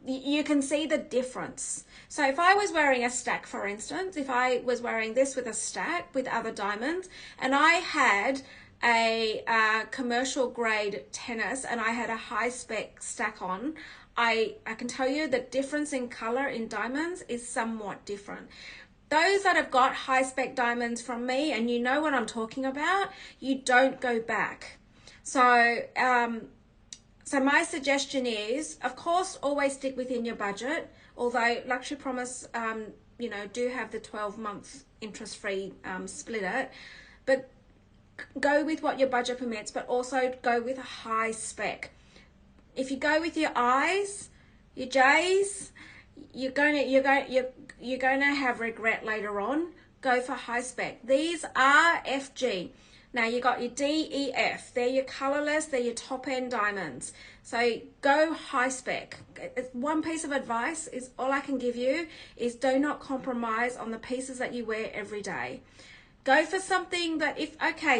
you can see the difference. So if I was wearing a stack, for instance, if I was wearing this with a stack with other diamonds, and I had a commercial grade tennis and I had a high spec stack on, I can tell you the difference in color in diamonds is somewhat different. Those that have got high spec diamonds from me, and you know what I'm talking about, you don't go back. So my suggestion is, of course, always stick within your budget. Although Luxury Promise, do have the 12-month interest-free split it, but go with what your budget permits, but also go with a high spec. If you go with your I's, your J's, you're gonna have regret later on. Go for high spec. These are FG. Now you got your D, E, F. They're your colorless. They're your top end diamonds. So go high spec. One piece of advice is all I can give you is do not compromise on the pieces that you wear every day. Go for something that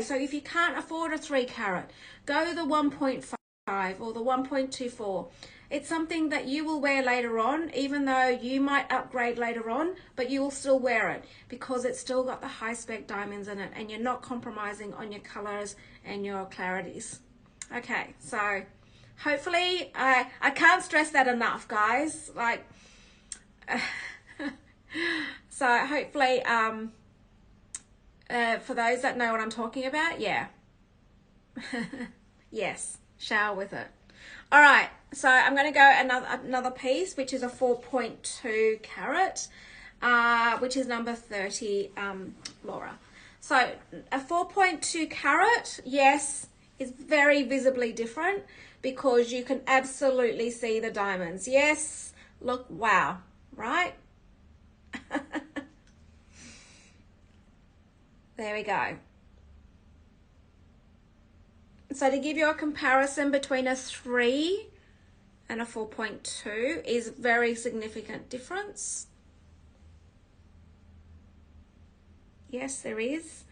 so if you can't afford a 3 carat, go the 1.5 or the 1.24. It's something that you will wear later on, even though you might upgrade later on, but you will still wear it because it's still got the high spec diamonds in it, and you're not compromising on your colors and your clarities. Okay, so hopefully, I can't stress that enough, guys. Like, so hopefully, for those that know what I'm talking about, yeah. Yes, shower with it. All right, so I'm going to go another piece, which is a 4.2 carat, which is number 30, Laura. So a 4.2 carat, yes, is very visibly different because you can absolutely see the diamonds. Yes, look, wow, right? There we go. So to give you a comparison between a 3 and a 4.2 is very significant difference. Yes, there is.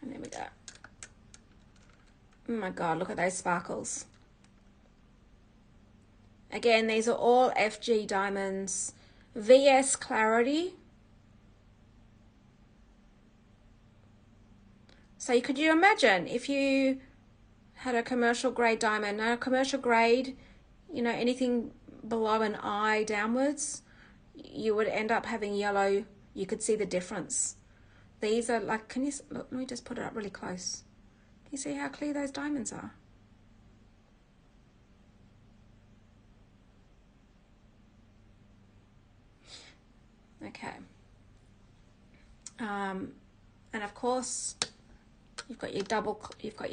And there we go. Oh my God, look at those sparkles. Again, these are all FG diamonds. VS Clarity. So could you imagine if you had a commercial grade diamond? Now, commercial grade, you know, anything below an eye downwards, you would end up having yellow. You could see the difference. These are like, can you look, let me just put it up really close. Can you see how clear those diamonds are? Okay. And of course, you've got your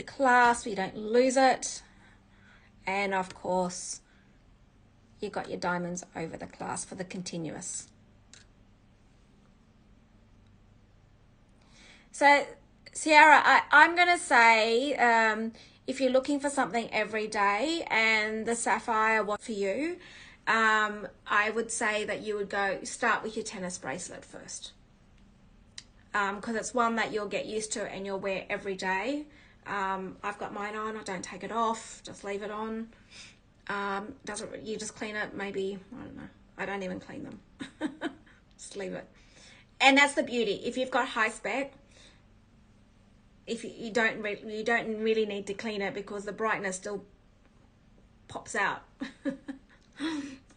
clasp, you don't lose it. And of course, you've got your diamonds over the clasp for the continuous. So, Sierra, I'm going to say, if you're looking for something every day and the sapphire was for you, I would say that you would start with your tennis bracelet first. Because it's one that you'll get used to and you'll wear every day. I've got mine on, I don't take it off, just leave it on. You just clean it, maybe, I don't know, I don't even clean them. Just leave it. And that's the beauty. If you've got high spec, if you don't really need to clean it because the brightness still pops out.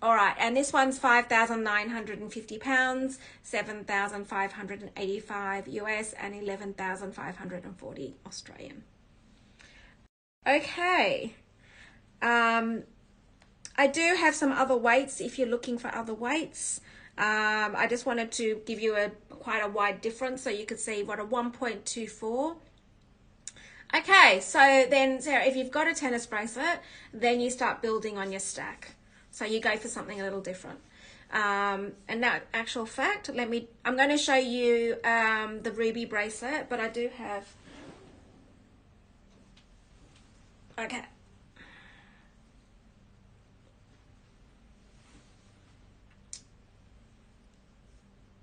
All right, and this one's 5,950 pounds, 7,585 US, and 11,540 Australian. Okay. I do have some other weights if you're looking for other weights. I just wanted to give you quite a wide difference so you could see what a 1.24. Okay, so then Sarah, if you've got a tennis bracelet, then you start building on your stack. So you go for something a little different. And that actual fact, I'm going to show you the ruby bracelet, but I do have, okay.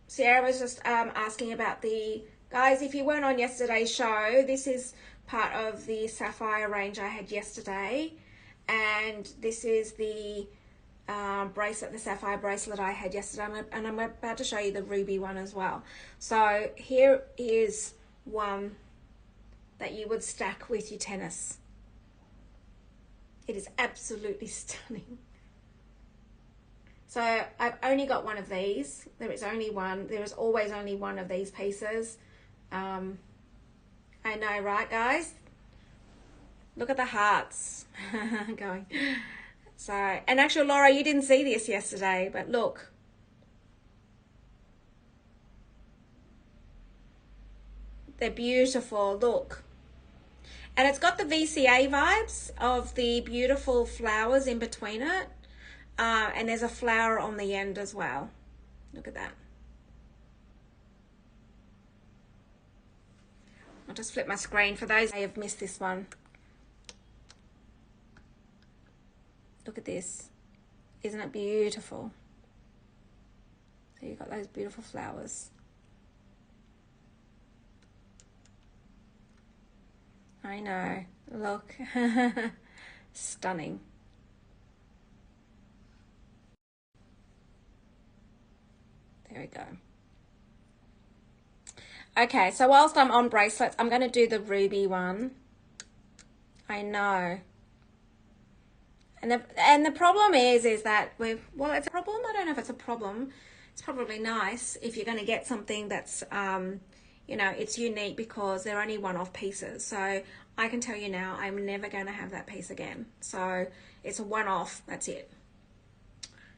Sierra was just asking about guys, if you weren't on yesterday's show, this is part of the sapphire range I had yesterday. And this is the bracelet, the sapphire bracelet I had yesterday, and I'm about to show you the ruby one as well. So here is one that you would stack with your tennis. It is absolutely stunning. So I've only got one of these. There is only one. There is always only one of these pieces. I know, right, guys? Look at the hearts going. So, and actually, Laura, you didn't see this yesterday, but look. They're beautiful, look. And it's got the VCA vibes of the beautiful flowers in between it. And there's a flower on the end as well. Look at that. I'll just flip my screen for those who have missed this one. Look at this. Isn't it beautiful? So you've got those beautiful flowers. I know. Look. Stunning. There we go. Okay, so whilst I'm on bracelets, I'm going to do the ruby one. I know. And the problem is that well, it's a problem. I don't know if it's a problem. It's probably nice if you're going to get something that's, you know, it's unique because they're only one-off pieces. So I can tell you now, I'm never going to have that piece again. So it's a one-off. That's it.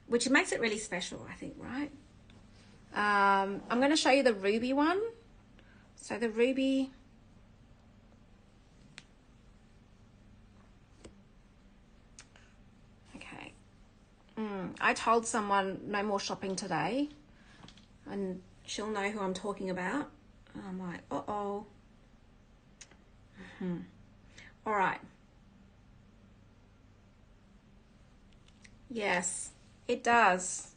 Which makes it really special, I think, right? I'm going to show you the ruby one. So the ruby. I told someone no more shopping today, and she'll know who I'm talking about. And I'm like, uh-oh. All right. Yes, it does.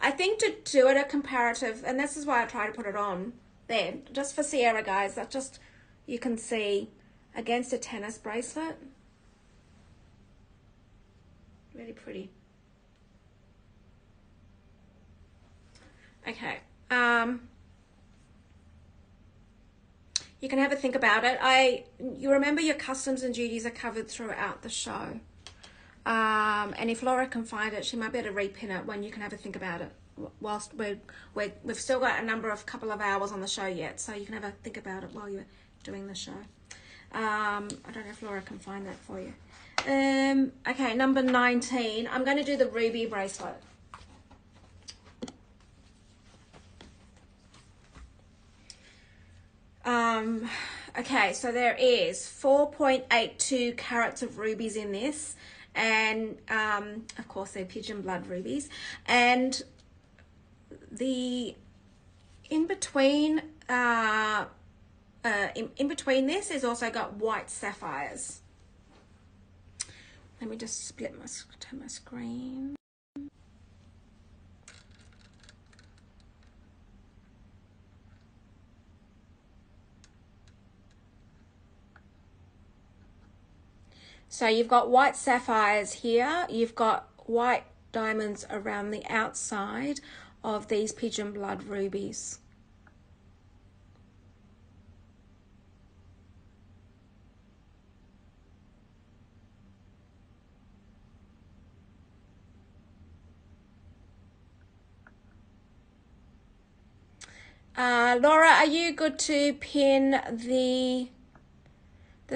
I think to do it a comparative, and this is why I try to put it on there, just for Sierra, guys, that just, you can see against a tennis bracelet. Really pretty. Okay. You can have a think about it. You remember your customs and duties are covered throughout the show. And if Laura can find it, she might be able to repin it when you can have a think about it. Whilst we've still got a couple of hours on the show yet, so you can have a think about it while you're doing the show. I don't know if Laura can find that for you. Okay, number 19. I'm going to do the ruby bracelet. Okay, so there is 4.82 carats of rubies in this, and of course they're Pigeon Blood rubies, and the in between this is also got white sapphires. Let me just split my screen. So you've got white sapphires here. You've got white diamonds around the outside of these Pigeon Blood rubies. Laura, are you good to pin the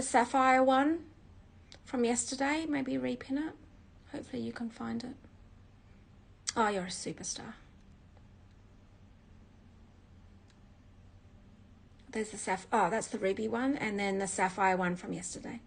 sapphire one from yesterday? Maybe repin it. Hopefully you can find it. Oh, you're a superstar. There's the oh, that's the ruby one, and then the sapphire one from yesterday.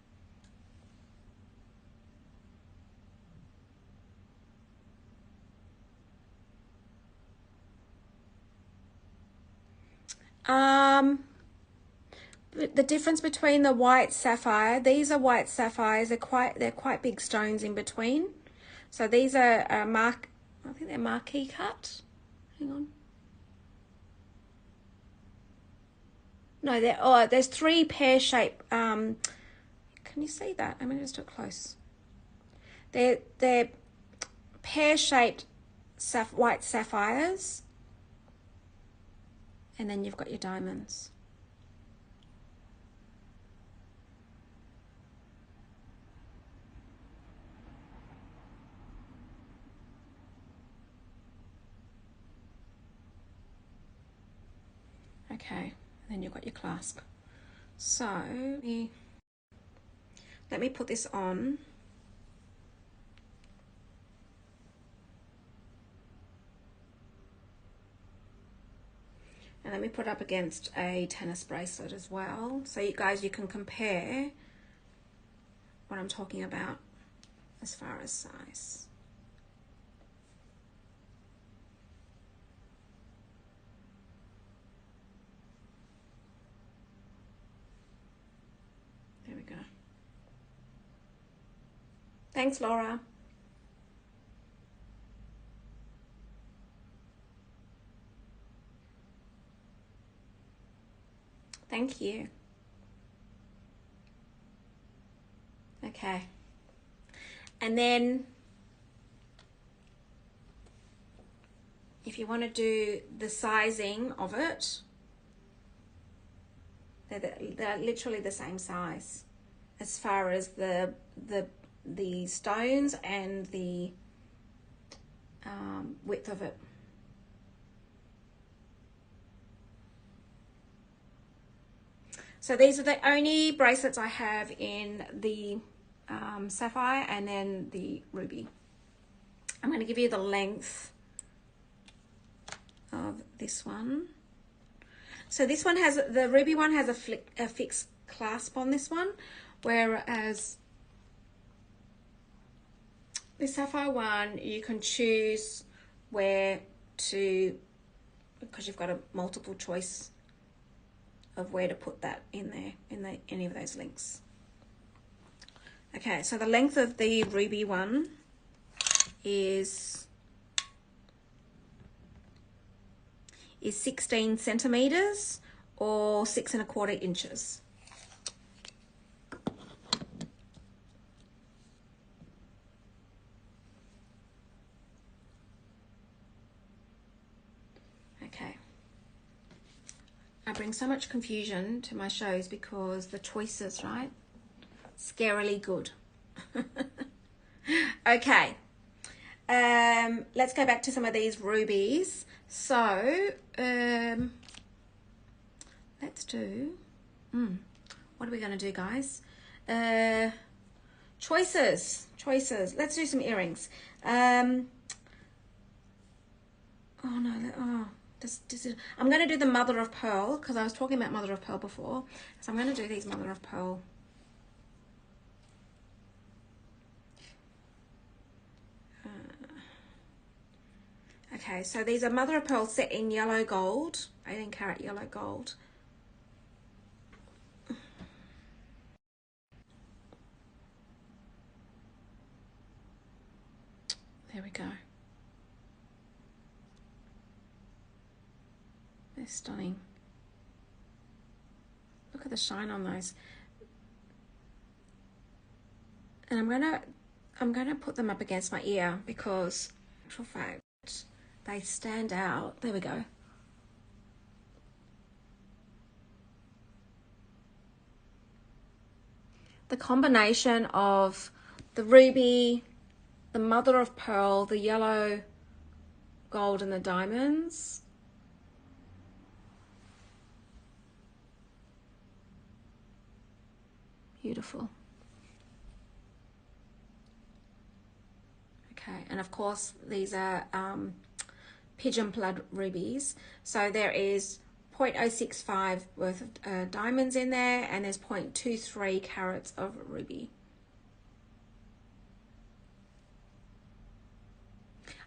The difference between the white sapphire, these are white sapphires, they're quite big stones in between. So these are I think they're marquee cut. Hang on. No, there's three pear-shaped, can you see that? I'm going to just look close. They're pear-shaped white sapphires. And then you've got your diamonds. Okay, and then you've got your clasp. So let me put this on. And let me put it up against a tennis bracelet as well. So you guys, you can compare what I'm talking about as far as size. There we go. Thanks, Laura. Thank you. Okay. And then if you want to do the sizing of it, they're literally the same size as far as the stones and the width of it. So these are the only bracelets I have in the sapphire and then the ruby. I'm going to give you the length of this one. So this one has, the ruby one has a fixed clasp on this one, whereas the sapphire one, you can choose where to, because you've got a multiple choice of where to put that in there, in any of those links. Okay, so the length of the ruby one is 16 centimeters or 6 1/4 inches. I bring so much confusion to my shows because the choices, right? Scarily good. Okay. Let's go back to some of these rubies. So, let's do, what are we going to do, guys? Choices. Let's do some earrings. I'm going to do the mother of pearl because I was talking about mother of pearl before. So I'm going to do these mother of pearl. Okay, so these are mother of pearl set in yellow gold, 18 karat yellow gold. There we go. They're stunning. Look at the shine on those. And I'm gonna put them up against my ear because, in actual fact, they stand out. There we go. The combination of the ruby, the mother of pearl, the yellow gold, and the diamonds. Beautiful. Okay, and of course these are Pigeon Blood rubies. So there is 0.065 worth of diamonds in there, and there's 0.23 carats of ruby.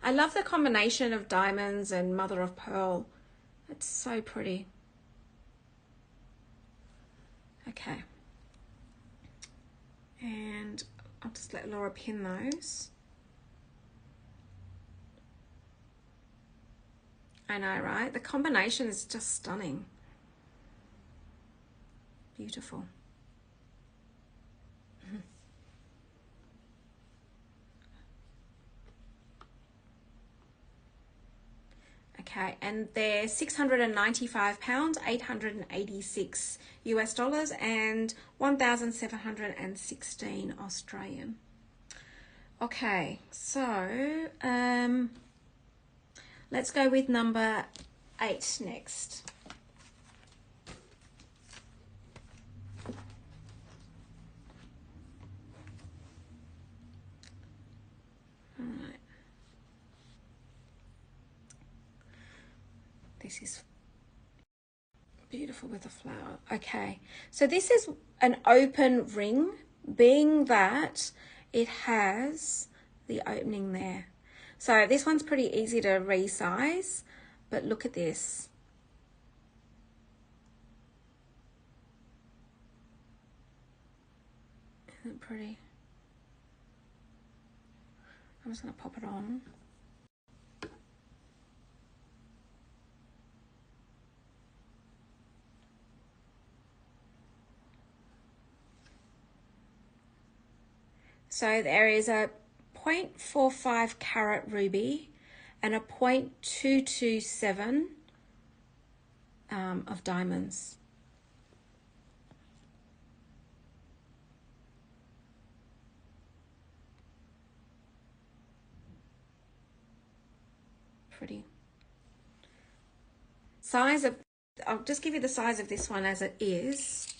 I love the combination of diamonds and mother of pearl. It's so pretty. Okay. And I'll just let Laura pin those. I know, right? The combination is just stunning. Beautiful. Okay, and they're 695 pounds, 886 US dollars, and 1,716 Australian. Okay, so let's go with number 8 next. All right. This is beautiful with the flower. Okay, so this is an open ring, being that it has the opening there. So this one's pretty easy to resize, but look at this. Isn't it pretty? I'm just going to pop it on. So there is a 0.45 carat ruby and a 0.227 of diamonds. Pretty. Size of, I'll just give you the size of this one as it is.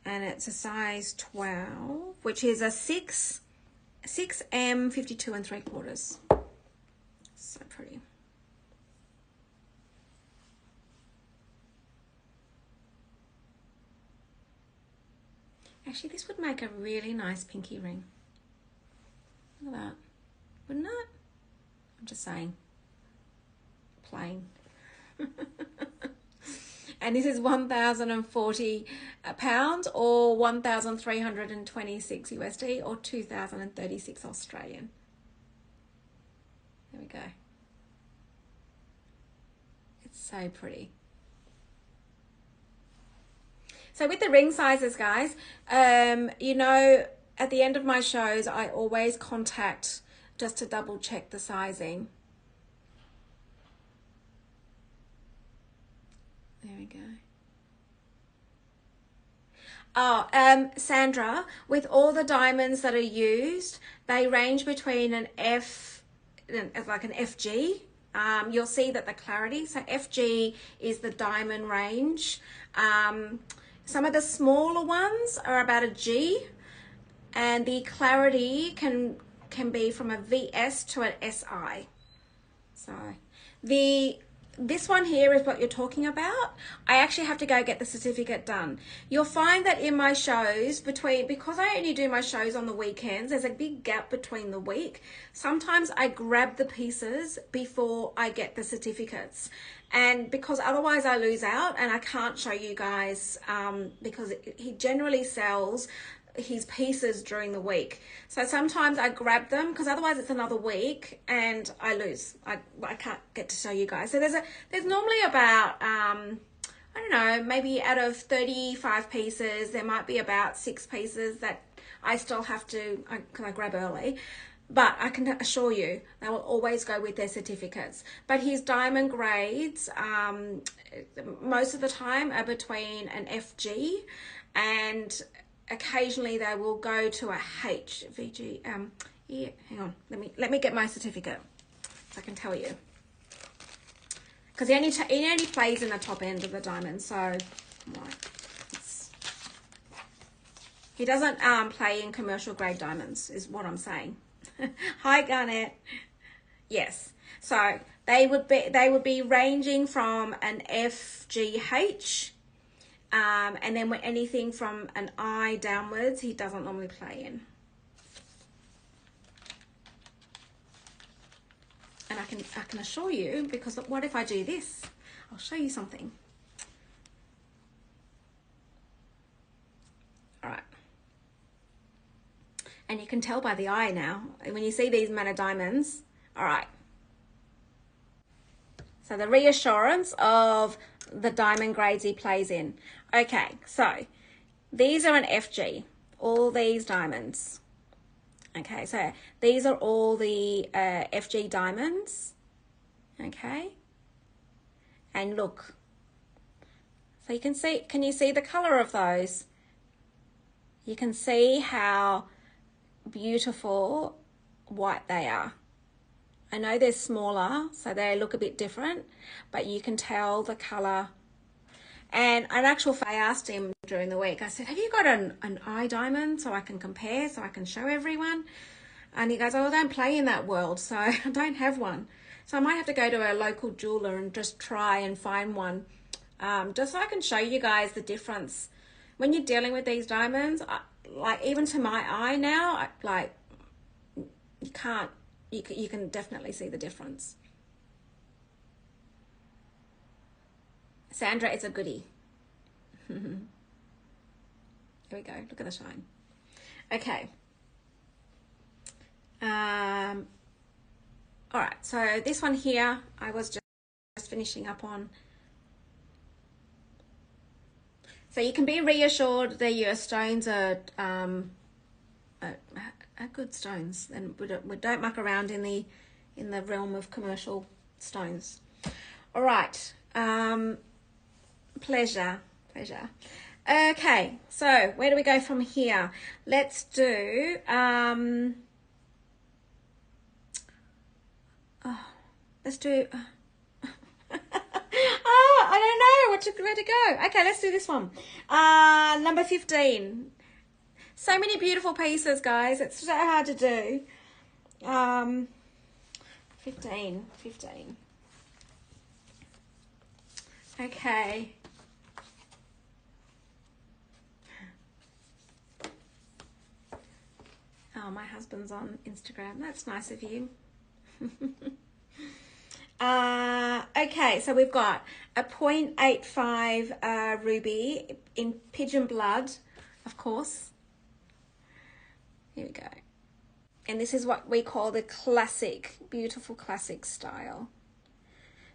And it's a size 12, which is a 6M 52 3/4. So pretty. Actually, this would make a really nice pinky ring. Look at that. Wouldn't it? I'm just saying. Plain. And this is 1,040 pounds or 1,326 USD or 2,036 Australian. There we go. It's so pretty. So with the ring sizes, guys, you know, at the end of my shows, I always contact just to double check the sizing. There we go. Oh, Sandra, with all the diamonds that are used, they range between an F, like an FG. You'll see that the clarity, so FG is the diamond range. Some of the smaller ones are about a G, and the clarity can be from a VS to an SI. So this one here is what you're talking about. I actually have to go get the certificate done. You'll find that in my shows, because I only do my shows on the weekends, there's a big gap between the week. Sometimes I grab the pieces before I get the certificates, and because otherwise I lose out and I can't show you guys, because he generally sells his pieces during the week. So sometimes I grab them because otherwise it's another week and I lose. I can't get to show you guys. So there's normally about I don't know, maybe out of 35 pieces, there might be about 6 pieces that I still have to, because I grab early. But I can assure you, they will always go with their certificates. But his diamond grades, most of the time, are between an FG, and occasionally they will go to a HVG. Yeah, hang on. Let me get my certificate so I can tell you. Because he only plays in the top end of the diamond, so right. He doesn't play in commercial grade diamonds, is what I'm saying. Hi, Garnet. Yes. So they would be ranging from an FGH, and then anything from an I downwards, he doesn't normally play in. And I can assure you, because what if I do this? I'll show you something. All right. And you can tell by the eye now, when you see these mana diamonds. All right. So the reassurance of the diamond grades he plays in. Okay, so these are an FG, all these diamonds. Okay, so these are all the FG diamonds. Okay. And look. So you can you see the color of those? You can see how beautiful white they are. I know they're smaller, so they look a bit different, but you can tell the color. And in actual fact, I asked him during the week, I said, have you got an eye diamond so I can compare, so I can show everyone? And he goes, oh, I don't play in that world, so I don't have one. So I might have to go to a local jeweler and just try and find one, just so I can show you guys the difference. When you're dealing with these diamonds, like even to my eye now, like you can definitely see the difference. Sandra, it's a goodie. Here we go. Look at the shine. Okay. All right. So this one here, I was just finishing up on. So you can be reassured that your stones are good stones, and we don't muck around in the realm of commercial stones. All right. Pleasure. Okay, so where do we go from here? Let's do I don't know where to go. Okay, let's do this one. Number 15. So many beautiful pieces, guys. It's so hard to do. 15. Okay. Oh, my husband's on Instagram. That's nice of you. Okay, so we've got a 0.85 ruby in Pigeon Blood, of course. Here we go. And this is what we call the classic, beautiful classic style.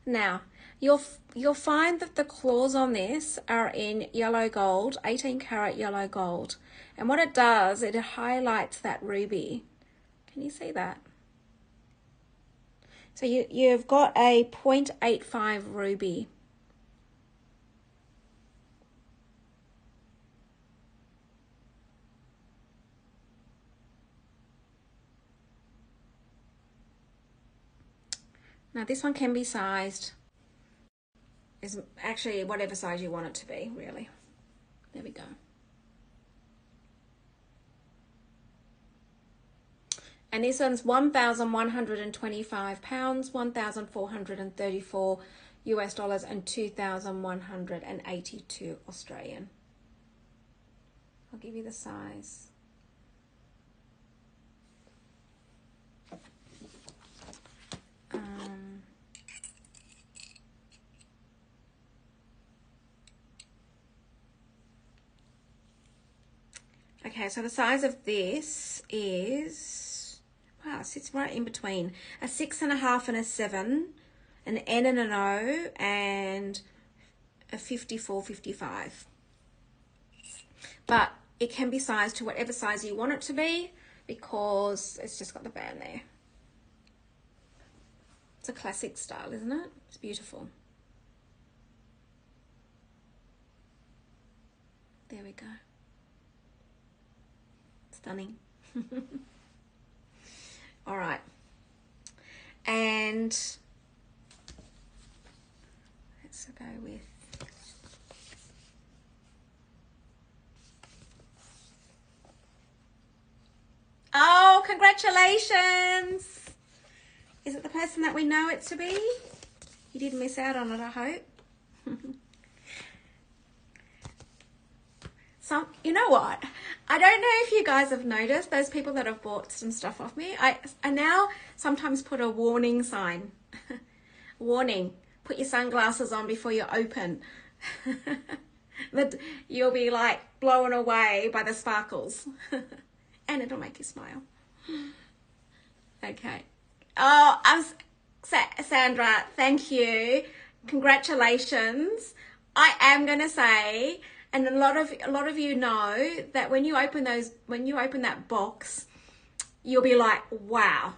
Now, you'll find that the claws on this are in yellow gold, 18 karat yellow gold. And what it does, it highlights that ruby. Can you see that? So you've got a 0.85 ruby. Now this one can be sized, is actually whatever size you want it to be, really. There we go. And this one's 1,125 pounds, 1,434 US dollars, and 2,182 Australian. I'll give you the size. Okay, so the size of this is, wow, it sits right in between a 6.5 and a 7, an N and an O, and a 54, 55. But it can be sized to whatever size you want it to be because it's just got the band there. It's a classic style, isn't it? It's beautiful. There we go. Stunning. All right. And let's go with, oh, congratulations. Is it the person that we know it to be? You didn't miss out on it, I hope. You know what? I don't know if you guys have noticed, those people that have bought some stuff off me, I now sometimes put a warning sign. Warning, put your sunglasses on before you open. But you'll be like blown away by the sparkles. And it'll make you smile. Okay. Oh, Sandra, thank you. Congratulations. I am going to say, and a lot of you know that when you open that box, you'll be like, wow,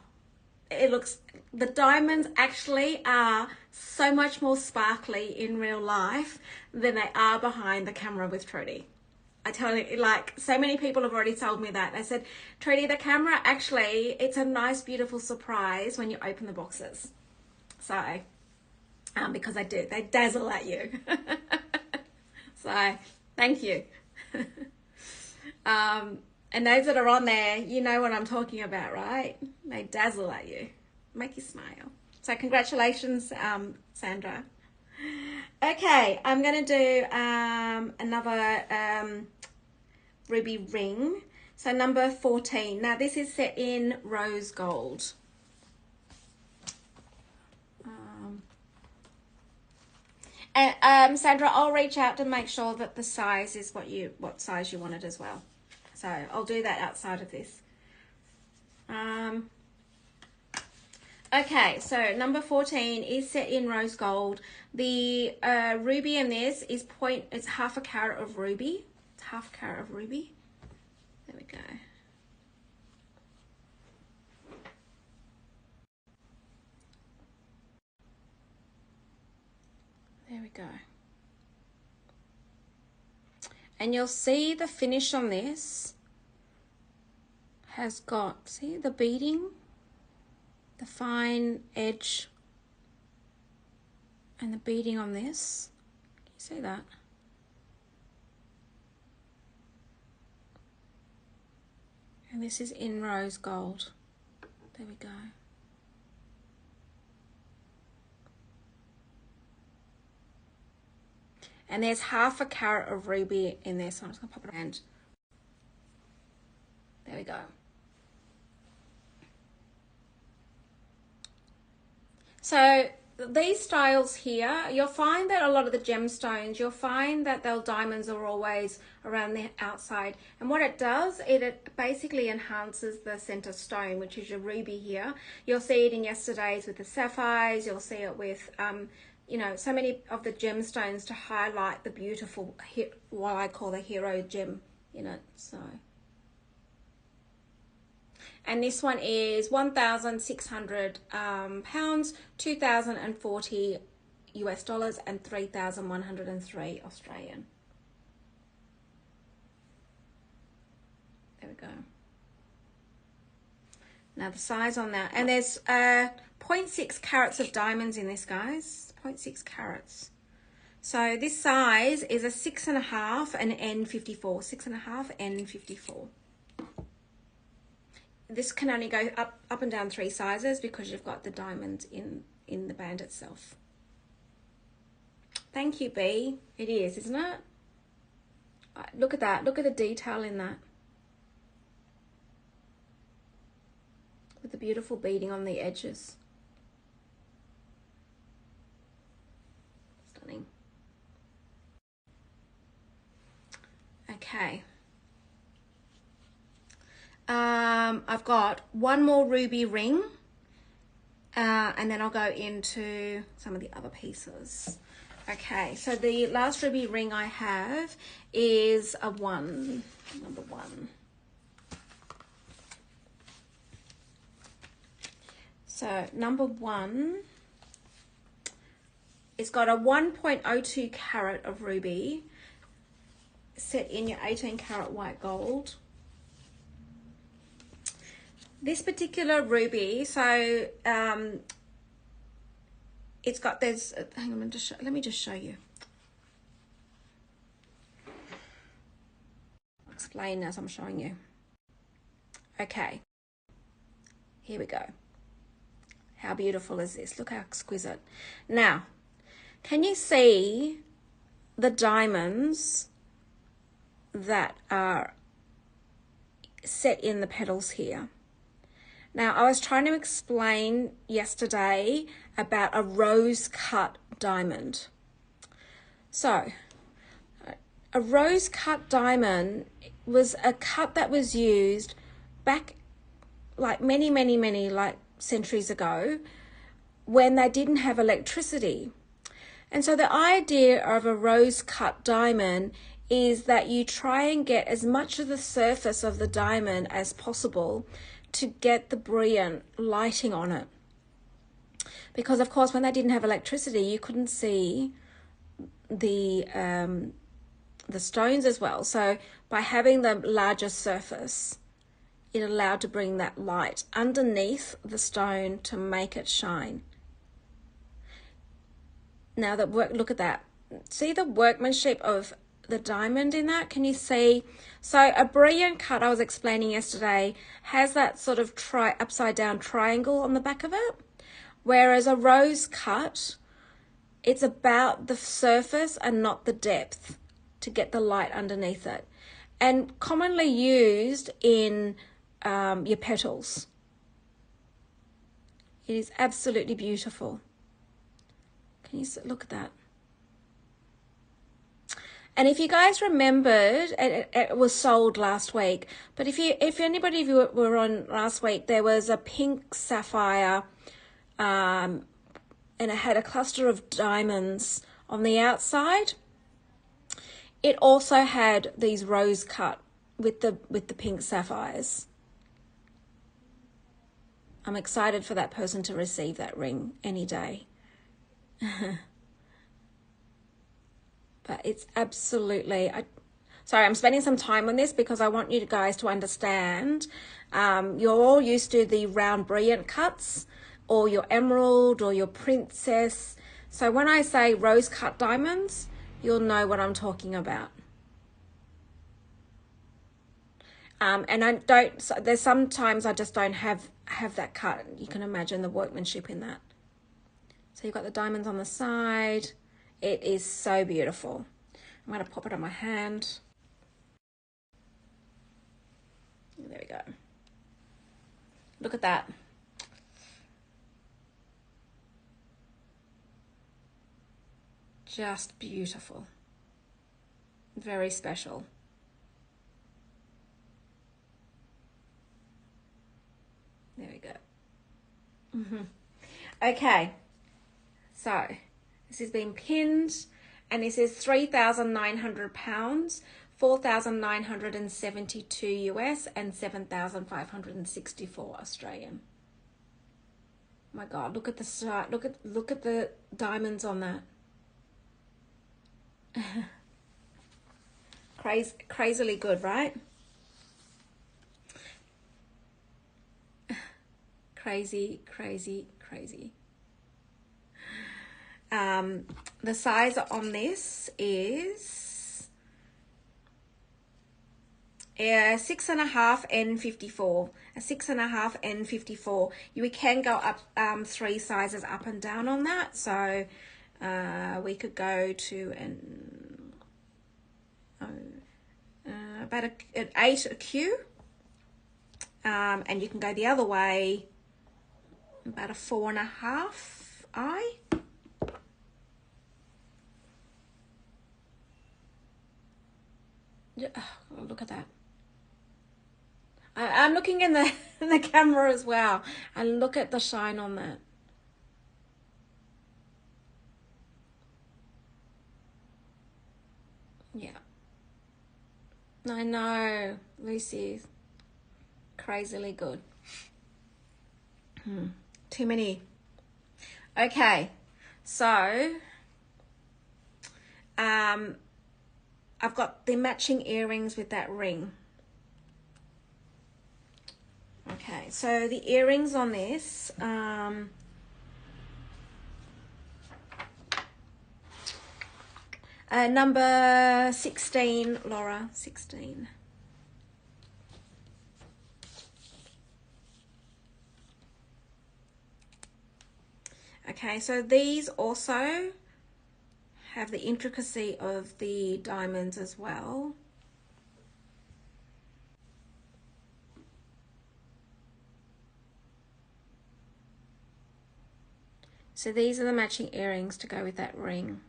the diamonds actually are so much more sparkly in real life than they are behind the camera with Trudi. I tell you, like, so many people have already told me that. They said, Trudi, the camera actually, it's a nice, beautiful surprise when you open the boxes. So, because they dazzle at you. So, thank you. And those that are on there, you know what I'm talking about, right? They dazzle at you, make you smile. So congratulations, Sandra. Okay, I'm going to do another ruby ring. So number 14. Now this is set in rose gold. And Sandra, I'll reach out to make sure that the size is what size you wanted as well. So I'll do that outside of this. Okay, so number 14 is set in rose gold. The ruby in this is it's half a carat of ruby. It's half a carat of ruby. There we go. There we go. And you'll see the finish on this has got, see the beading, the fine edge, and the beading on this. Can you see that? And this is in rose gold. There we go. And there's half a carat of ruby in there, so I'm just going to pop it around. There we go. So these styles here, you'll find that a lot of the gemstones, you'll find that their diamonds are always around the outside. And what it does, it basically enhances the center stone, which is your ruby here. You'll see it in yesterday's with the sapphires. You'll see it with, you know, so many of the gemstones to highlight the beautiful, what I call the hero gem in it. So, and this one is 1,600 pounds, 2,040 US dollars, and 3,103 Australian. There we go. Now the size on that, and there's 0.6 carats of diamonds in this, guys. 0.6 carats. So this size is a 6.5 and N54. 6.5 N54. This can only go up and down 3 sizes because you've got the diamonds in the band itself. Thank you, B. It is, isn't it? Look at that. Look at the detail in that. With the beautiful beading on the edges. Stunning. Okay. I've got one more ruby ring, and then I'll go into some of the other pieces. Okay, so the last ruby ring I have is a 1, number 1. So number 1, it's got a 1.02 carat of ruby set in your 18 carat white gold. This particular ruby, so it's got, there's, hang on, let me just show you. I'll explain as I'm showing you. Okay, here we go. How beautiful is this? Look how exquisite. Now, can you see the diamonds that are set in the petals here? Now, I was trying to explain yesterday about a rose cut diamond. So, a rose cut diamond was a cut that was used back like many like centuries ago when they didn't have electricity. And so the idea of a rose cut diamond is that you try and get as much of the surface of the diamond as possible to get the brilliant lighting on it. Because of course, when they didn't have electricity, you couldn't see the stones as well. So by having the larger surface, it allowed to bring that light underneath the stone to make it shine. Now that look at that. See the workmanship of the diamond in that? Can you see? So a brilliant cut, I was explaining yesterday, has that sort of upside down triangle on the back of it. Whereas a rose cut, it's about the surface and not the depth to get the light underneath it. And commonly used in your petals. It is absolutely beautiful. Can you look at that? And if you guys remembered, it was sold last week. But if anybody of you were on last week, there was a pink sapphire, and it had a cluster of diamonds on the outside. It also had these rose cut with the pink sapphires. I'm excited for that person to receive that ring any day. But it's absolutely, sorry, I'm spending some time on this because I want you guys to understand. You're all used to the round brilliant cuts or your emerald or your princess. So when I say rose cut diamonds, you'll know what I'm talking about. And I don't, so there's sometimes I just don't have that cut. You can imagine the workmanship in that. So you've got the diamonds on the side. It is so beautiful. I'm going to pop it on my hand. There we go. Look at that. Just beautiful. Very special. There we go. Okay. So this has been pinned, and this is 3,900 pounds, 4,972 US, and 7,564 Australian. Oh my God, look at the side. Look at the diamonds on that. Crazily good, right? Crazy. crazy. The size on this is 6.5 N54. A 6.5 N54. We can go up 3 sizes up and down on that. So we could go to about an 8 a Q. And you can go the other way, about a 4.5 I. Oh, look at that. I'm looking in the in the camera as well, and look at the shine on that. Yeah. I know, Lucy. Crazily good. Too many. Okay, so I've got the matching earrings with that ring. Okay, so the earrings on this, number 16, Laura, 16. Okay, so these also have the intricacy of the diamonds as well. So these are the matching earrings to go with that ring.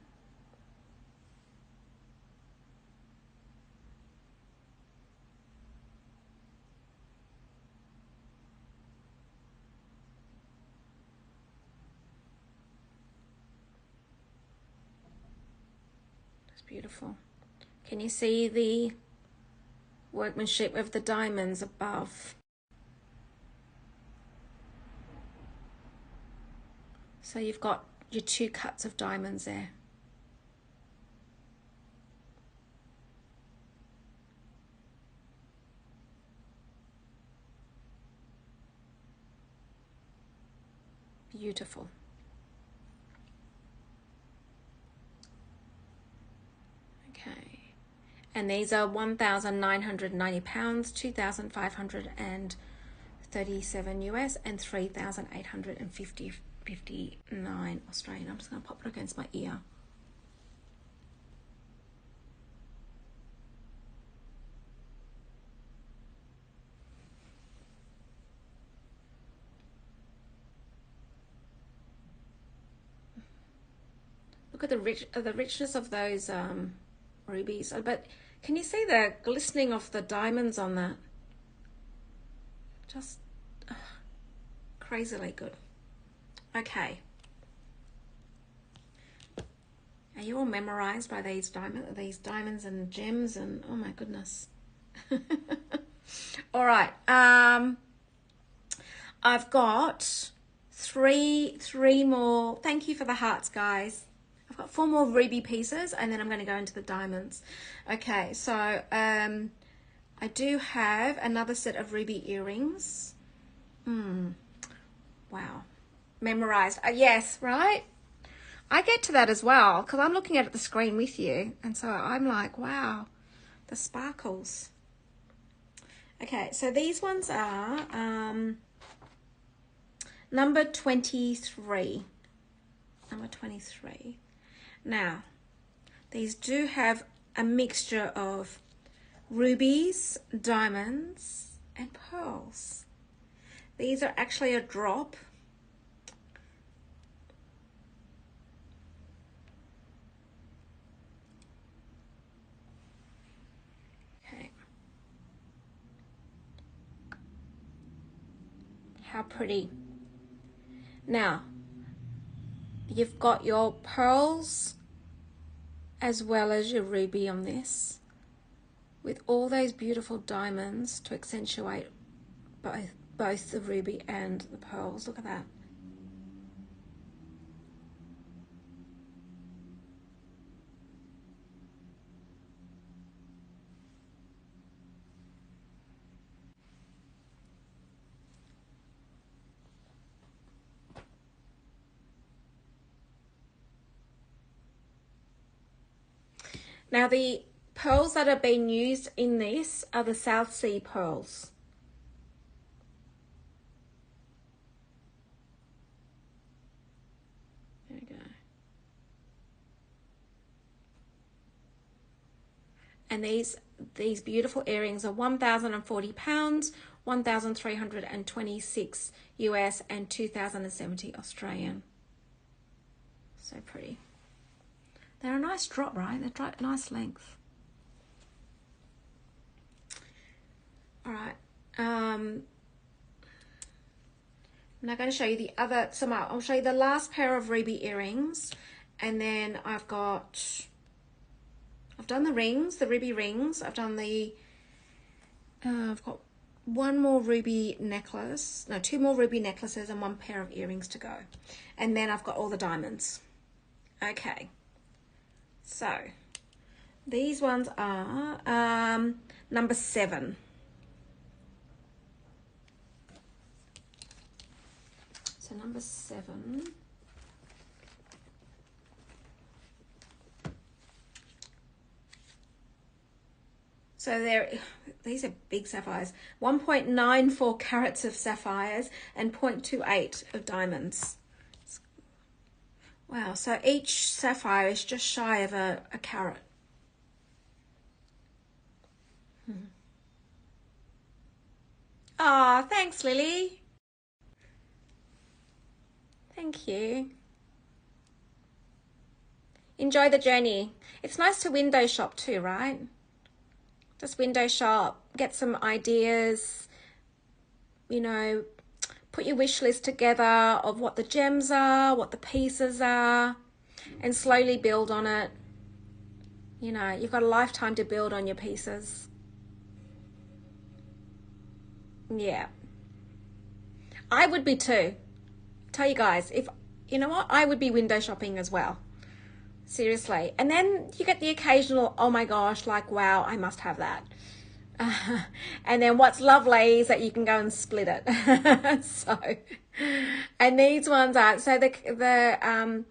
It's beautiful. Can you see the workmanship of the diamonds above? So you've got your 2 cuts of diamonds there. Beautiful. Okay. And these are 1,990 pounds, 2,537 US, and 3,859 Australian. I'm just going to pop it against my ear. Look at the richness of those rubies. But can you see the glistening of the diamonds on that? Just crazily good. Okay. Are you all memorized by these diamonds and gems and oh my goodness. All right. I've got three more. Thank you for the hearts, guys. I've got 4 more ruby pieces and then I'm going to go into the diamonds. Okay, so I do have another set of ruby earrings. Wow. Memorized. Yes, right? I get to that as well because I'm looking at the screen with you. And so I'm like, wow, the sparkles. Okay, so these ones are number 23. Number 23. Now, these do have a mixture of rubies, diamonds, and pearls. These are actually a drop. Okay. How pretty. Now, you've got your pearls as well as your ruby on this, with all those beautiful diamonds to accentuate both the ruby and the pearls. Look at that. Now the pearls that have been used in this are the South Sea pearls. There we go. And these beautiful earrings are £1,040, 1,326 US, and 2,070 Australian. So pretty. They're a nice drop, right? They're nice length. All right. I'm now going to show you the other. I'll show you the last pair of ruby earrings, and then I've done the rings, the ruby rings. I've got one more ruby necklace, no, two more ruby necklaces and one pair of earrings to go. And then I've got all the diamonds. Okay. So these ones are number 7. So number 7. So these are big sapphires. 1.94 carats of sapphires and 0.28 of diamonds. Wow, so each sapphire is just shy of a carat. Oh, thanks, Lily. Thank you. Enjoy the journey. It's nice to window shop too, right? Just window shop, get some ideas, you know, put your wish list together of what the gems are, what the pieces are, and slowly build on it. You know, you've got a lifetime to build on your pieces. Yeah. I would be too. Tell you guys, you know what, I would be window shopping as well. Seriously. And then you get the occasional, oh my gosh, like, wow, I must have that. And then what's lovely is that you can go and split it. So, and these ones are, so they're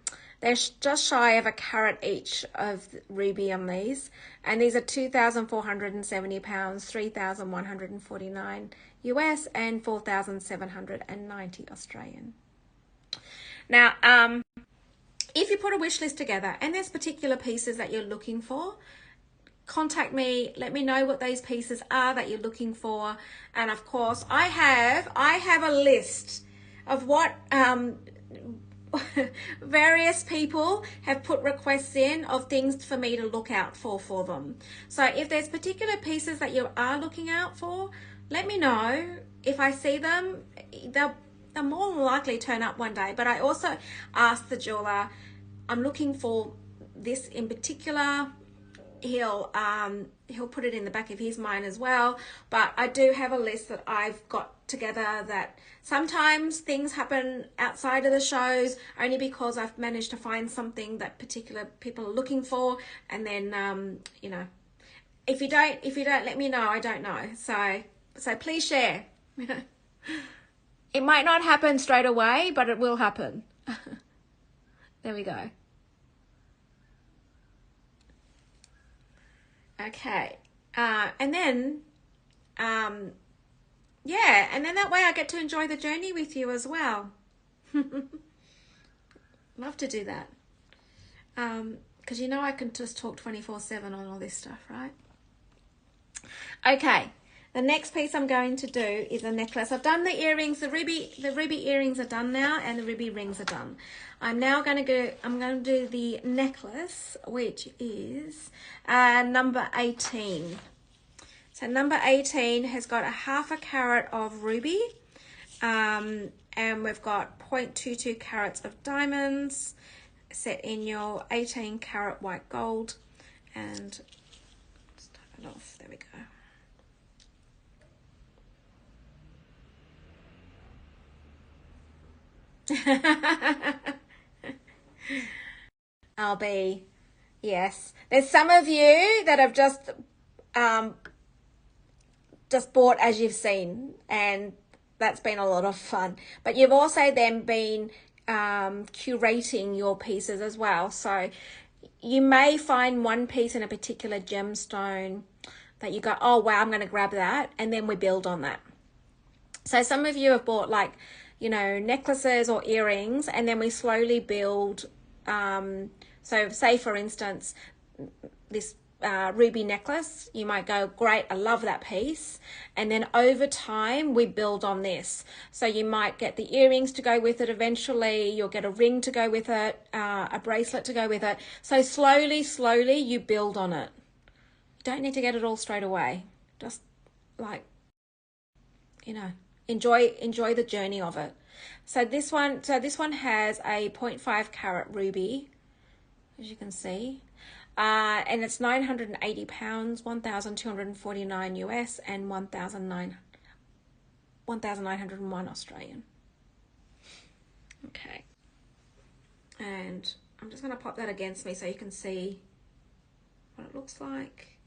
just shy of a carat each of ruby on these. And these are £2,470, 3,149 US, and 4,790 Australian. Now, if you put a wish list together and there's particular pieces that you're looking for, contact me, let me know what those pieces are that you're looking for. And of course, I have a list of what various people have put requests in of things for me to look out for them. So if there's particular pieces that you are looking out for, let me know. If I see them, they'll more than likely turn up one day. But I also asked the jeweler, I'm looking for this in particular. He'll put it in the back of his mind as well. But I do have a list that I've got together that sometimes things happen outside of the shows only because I've managed to find something that particular people are looking for. And then you know, if you don't let me know, I don't know. So please share. It might not happen straight away, but it will happen. There we go. Okay. And then, yeah, and then that way I get to enjoy the journey with you as well. Love to do that. Because you know I can just talk 24/7 on all this stuff, right? Okay. The next piece I'm going to do is a necklace. I've done the earrings, the ruby earrings are done now, and the ruby rings are done. I'm going to do the necklace, which is number 18. So number 18 has got a 1/2 carat of ruby, and we've got 0.22 carats of diamonds set in your 18 carat white gold. And let's type it off. There we go. I'll be, yes. There's some of you that have just bought as you've seen, and that's been a lot of fun. But you've also then been curating your pieces as well. So, you may find one piece in a particular gemstone that you go, oh wow, I'm going to grab that, and then we build on that. So some of you have bought like, you know, necklaces or earrings, and then we slowly build. So say for instance, this ruby necklace, you might go, great, I love that piece, and then over time we build on this. So you might get the earrings to go with it eventually, you'll get a ring to go with it, a bracelet to go with it. So slowly you build on it. You don't need to get it all straight away. Just like, you know, enjoy the journey of it. So this one has a 0.5 carat ruby, as you can see. And it's 980 pounds, 1,249 US, and 1,901 Australian. Okay. And I'm just going to pop that against me so you can see what it looks like.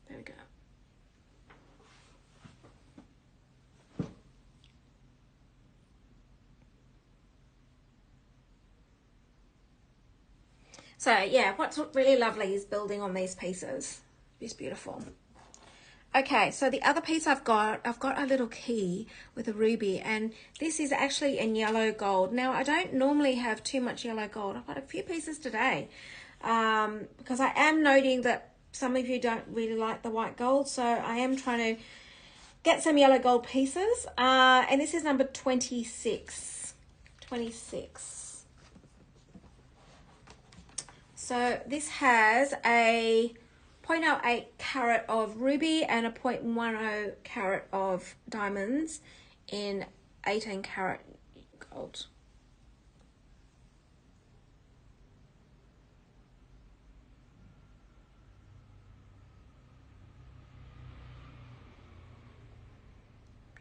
There we go. So yeah, what's really lovely is building on these pieces. It's beautiful. Okay, so the other piece I've got a little key with a ruby, and this is actually in yellow gold. Now, I don't normally have too much yellow gold. I've got a few pieces today because I am noting that some of you don't really like the white gold, so I am trying to get some yellow gold pieces. And this is number 26. 26. So this has a 0.08 carat of ruby and a 0.10 carat of diamonds in 18 carat gold.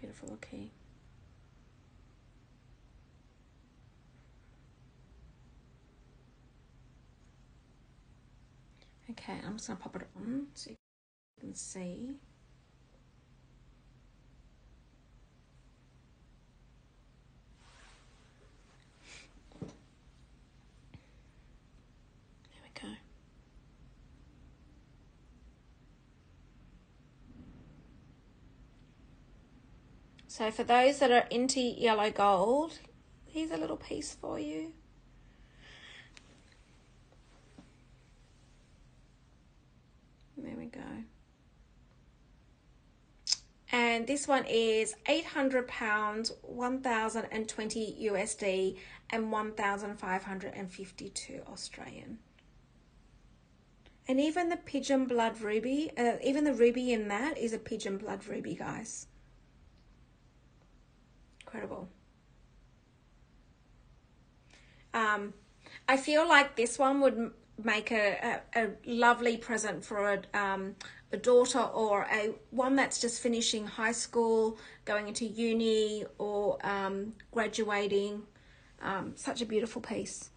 Beautiful looking. Okay, I'm just going to pop it on so you can see. There we go. So for those that are into yellow gold, here's a little piece for you. There we go. And this one is 800 pounds, 1,020 USD, and 1,552 Australian. And even the Pigeon Blood ruby, even the ruby in that is a Pigeon Blood ruby, guys. Incredible. I feel like this one would make a lovely present for a daughter, or one that's just finishing high school, going into uni, or graduating. Such a beautiful piece.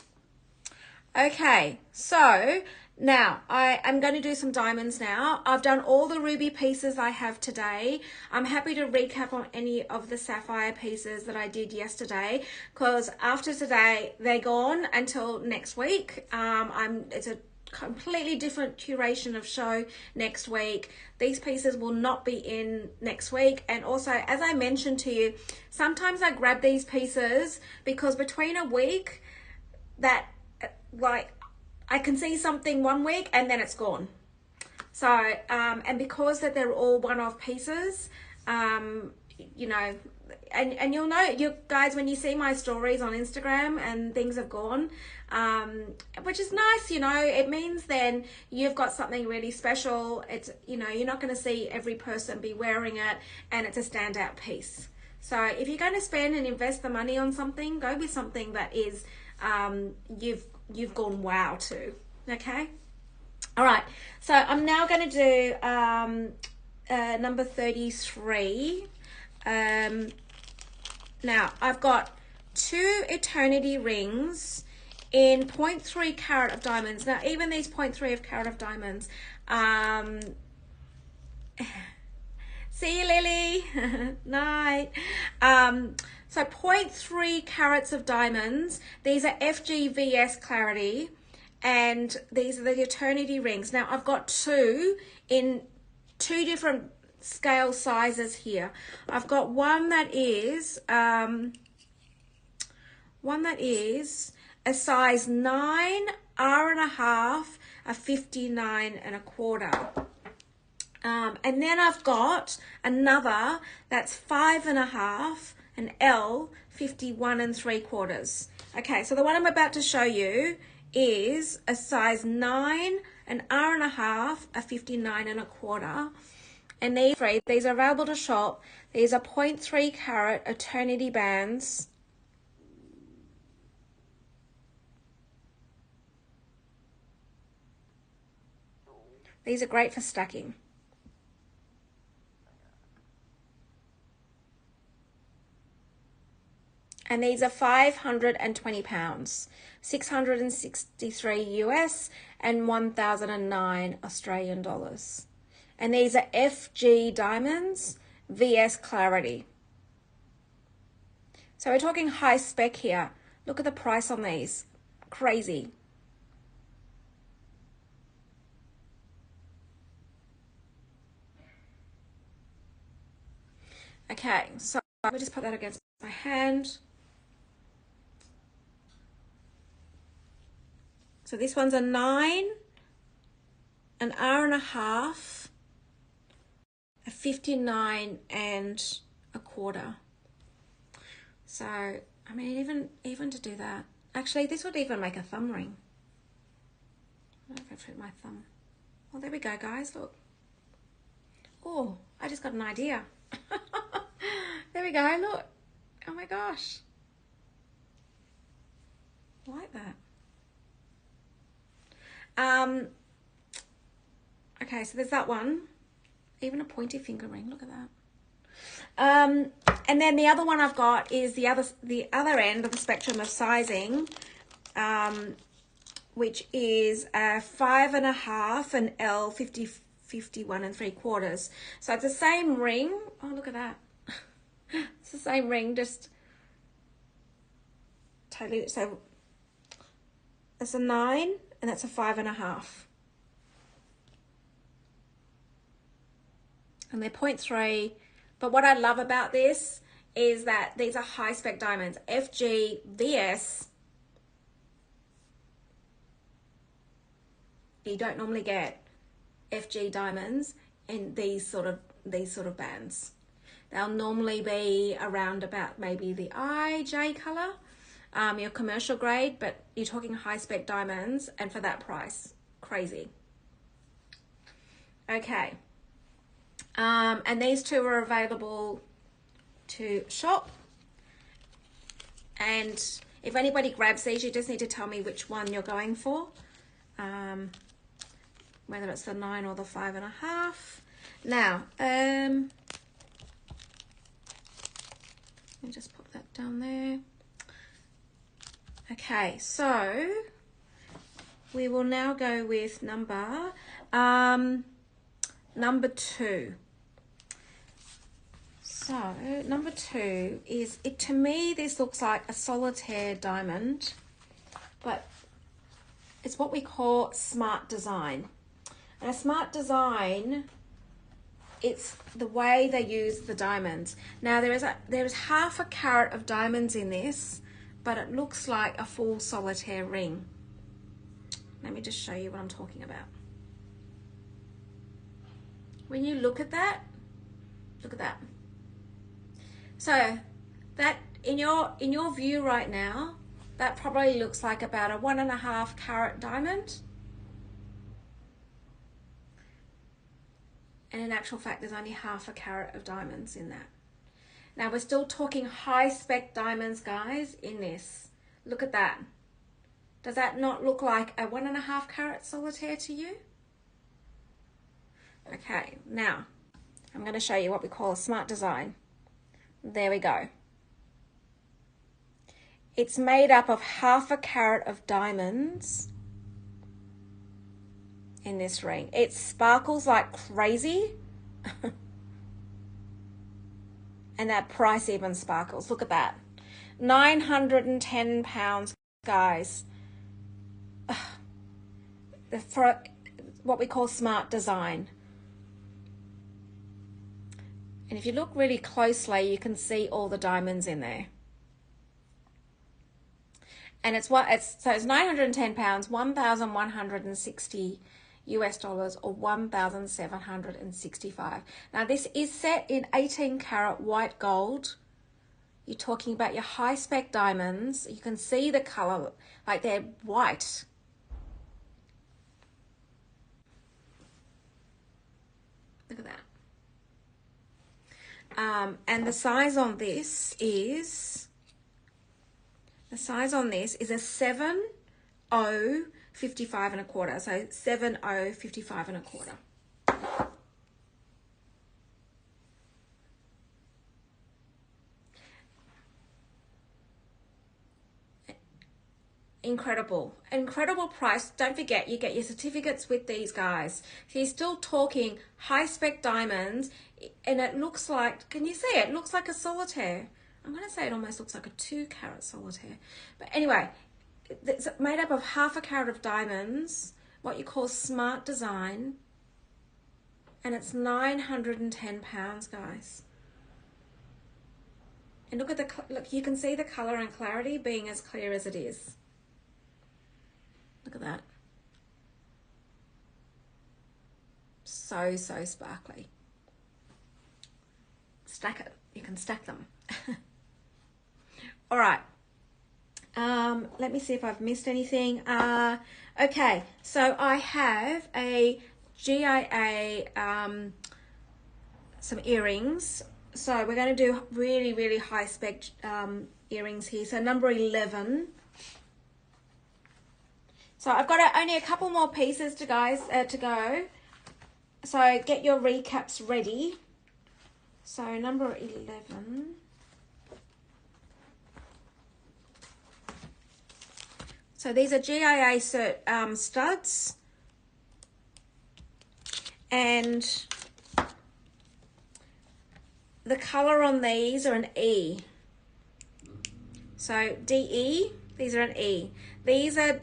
Okay, so now I'm going to do some diamonds now. I've done all the ruby pieces I have today. I'm happy to recap on any of the sapphire pieces that I did yesterday, because after today they're gone until next week. It's a completely different curation of show next week. These pieces will not be in next week. And also, as I mentioned to you, sometimes I grab these pieces because between a week that, like, I can see something one week and then it's gone. So and because that they're all one-off pieces, you know, and you'll know, you guys, when you see my stories on Instagram and things have gone, which is nice, you know, it means then you've got something really special. It's, you know, you're not going to see every person be wearing it, and it's a standout piece. So if you're going to spend and invest the money on something, go with something that is you've gone wow to. Okay, all right, so I'm now going to do number 33. Now I've got 2 eternity rings in 0.3 carat of diamonds. Now even these 0.3 of carat of diamonds, see you, Lily. Night. So 0.3 carats of diamonds. These are FGVS clarity, and these are the eternity rings. Now I've got two in two different scale sizes here. I've got one that is a size 9 R&1/2, a 59 1/4. And then I've got another that's 5.5, an L, 51 3/4. Okay, so the one I'm about to show you is a size 9, an R&1/2, a 59 1/4. And these are available to shop. These are 0.3 carat eternity bands. These are great for stacking. And these are 520 pounds, 663 US and 1,009 Australian dollars. And these are FG diamonds, VS clarity. So we're talking high spec here. Look at the price on these. Crazy. Okay, so let me just put that against my hand. So this one's a 9, an R&1/2, a 59 1/4. So, I mean, even to do that, actually, this would even make a thumb ring. I don't know if I fit my thumb. Oh, there we go, guys, look. Oh, I just got an idea. There we go, look. Oh my gosh. I like that. Okay, so there's that one. Even a pointy finger ring, look at that. And then the other one I've got is the other end of the spectrum of sizing, which is a 5.5, an L, 51 3/4. So it's the same ring. Oh, look at that. It's the same ring, just totally. So it's a 9 and that's a 5.5. And they're 0.3. But what I love about this is that these are high spec diamonds, FG, VS. You don't normally get FG diamonds in these sort of bands. They'll normally be around about maybe the IJ color, your commercial grade, but you're talking high spec diamonds, and for that price, crazy. Okay. And these two are available to shop. And if anybody grabs these, you just need to tell me which one you're going for. Whether it's the 9 or the 5.5. Now, let me just put that down there. Okay, so we will now go with number 2. So number 2 is, to me, this looks like a solitaire diamond, but it's what we call smart design. And a smart design, it's the way they use the diamonds. Now there is 0.5 carat of diamonds in this, but it looks like a full solitaire ring. Let me just show you what I'm talking about. When you look at that, look at that. So that in your view right now, that probably looks like about a 1.5 carat diamond. And in actual fact, there's only 0.5 carat of diamonds in that. Now we're still talking high spec diamonds, guys, in this. Look at that. Does that not look like a 1.5 carat solitaire to you? Okay, now I'm going to show you what we call a smart design. There we go. It's made up of 0.5 carat of diamonds in this ring. It sparkles like crazy. And that price even sparkles. Look at that. £910, guys. For what we call smart design. And if you look really closely, you can see all the diamonds in there. And it's £910, 1,160 US dollars, or 1,765. Now this is set in 18 karat white gold. You're talking about your high spec diamonds. You can see the color, like they're white. Look at that. And the size on this is a 7/0 55 1/4. So 7/0 55 1/4. Incredible price. Don't forget, you get your certificates with these guys. So you're still talking high spec diamonds, and it looks like, can you see it? It looks like a solitaire. I'm going to say it almost looks like a 2 carat solitaire. But anyway, it's made up of 1/2 carat of diamonds, what you call smart design, and it's £910, guys. And look at look, you can see the color and clarity being as clear as it is. Look at that. So sparkly. Stack it. You can stack them. All right. Let me see if I've missed anything. Okay, so I have a GIA, some earrings. So we're going to do really high spec earrings here. So number 11. So I've got only a couple more pieces to go. So get your recaps ready. So number 11. So these are GIA studs, and the color on these are an E. So DE, these are an E. These are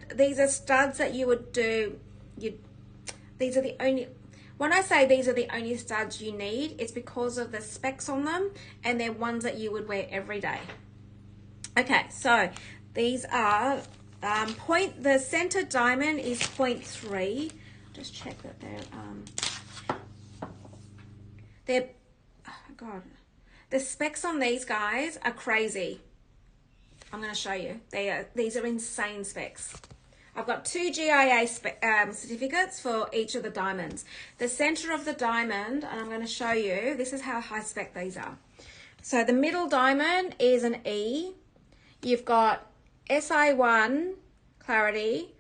studs that you would do. These are the only. When I say these are the only studs you need, it's because of the specs on them, and they're ones that you would wear every day. Okay, so these are the center diamond is 0.3. Just check that they're oh my god, the specs on these guys are crazy. I'm going to show you. These are insane specs. I've got 2 GIA certificates for each of the diamonds. The center of the diamond, and I'm going to show you, this is how high spec these are. So the middle diamond is an E. You've got SI1 clarity,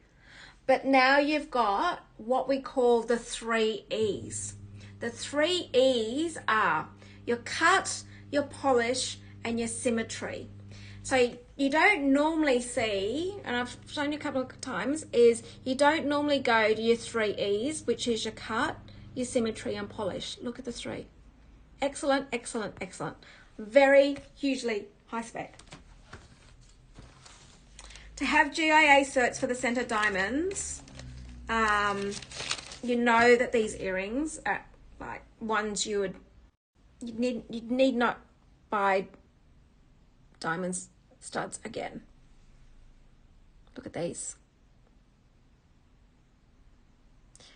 but now you've got what we call the 3 E's. The 3 E's are your cut, your polish, and your symmetry. So you don't normally see, and I've shown you a couple of times, is you don't normally go to your 3 E's, which is your cut, your symmetry, and polish. Look at the 3. Excellent, excellent, excellent. Very hugely high spec. To have GIA certs for the center diamonds, you know that these earrings are like ones you need not buy diamonds studs again. Look at these.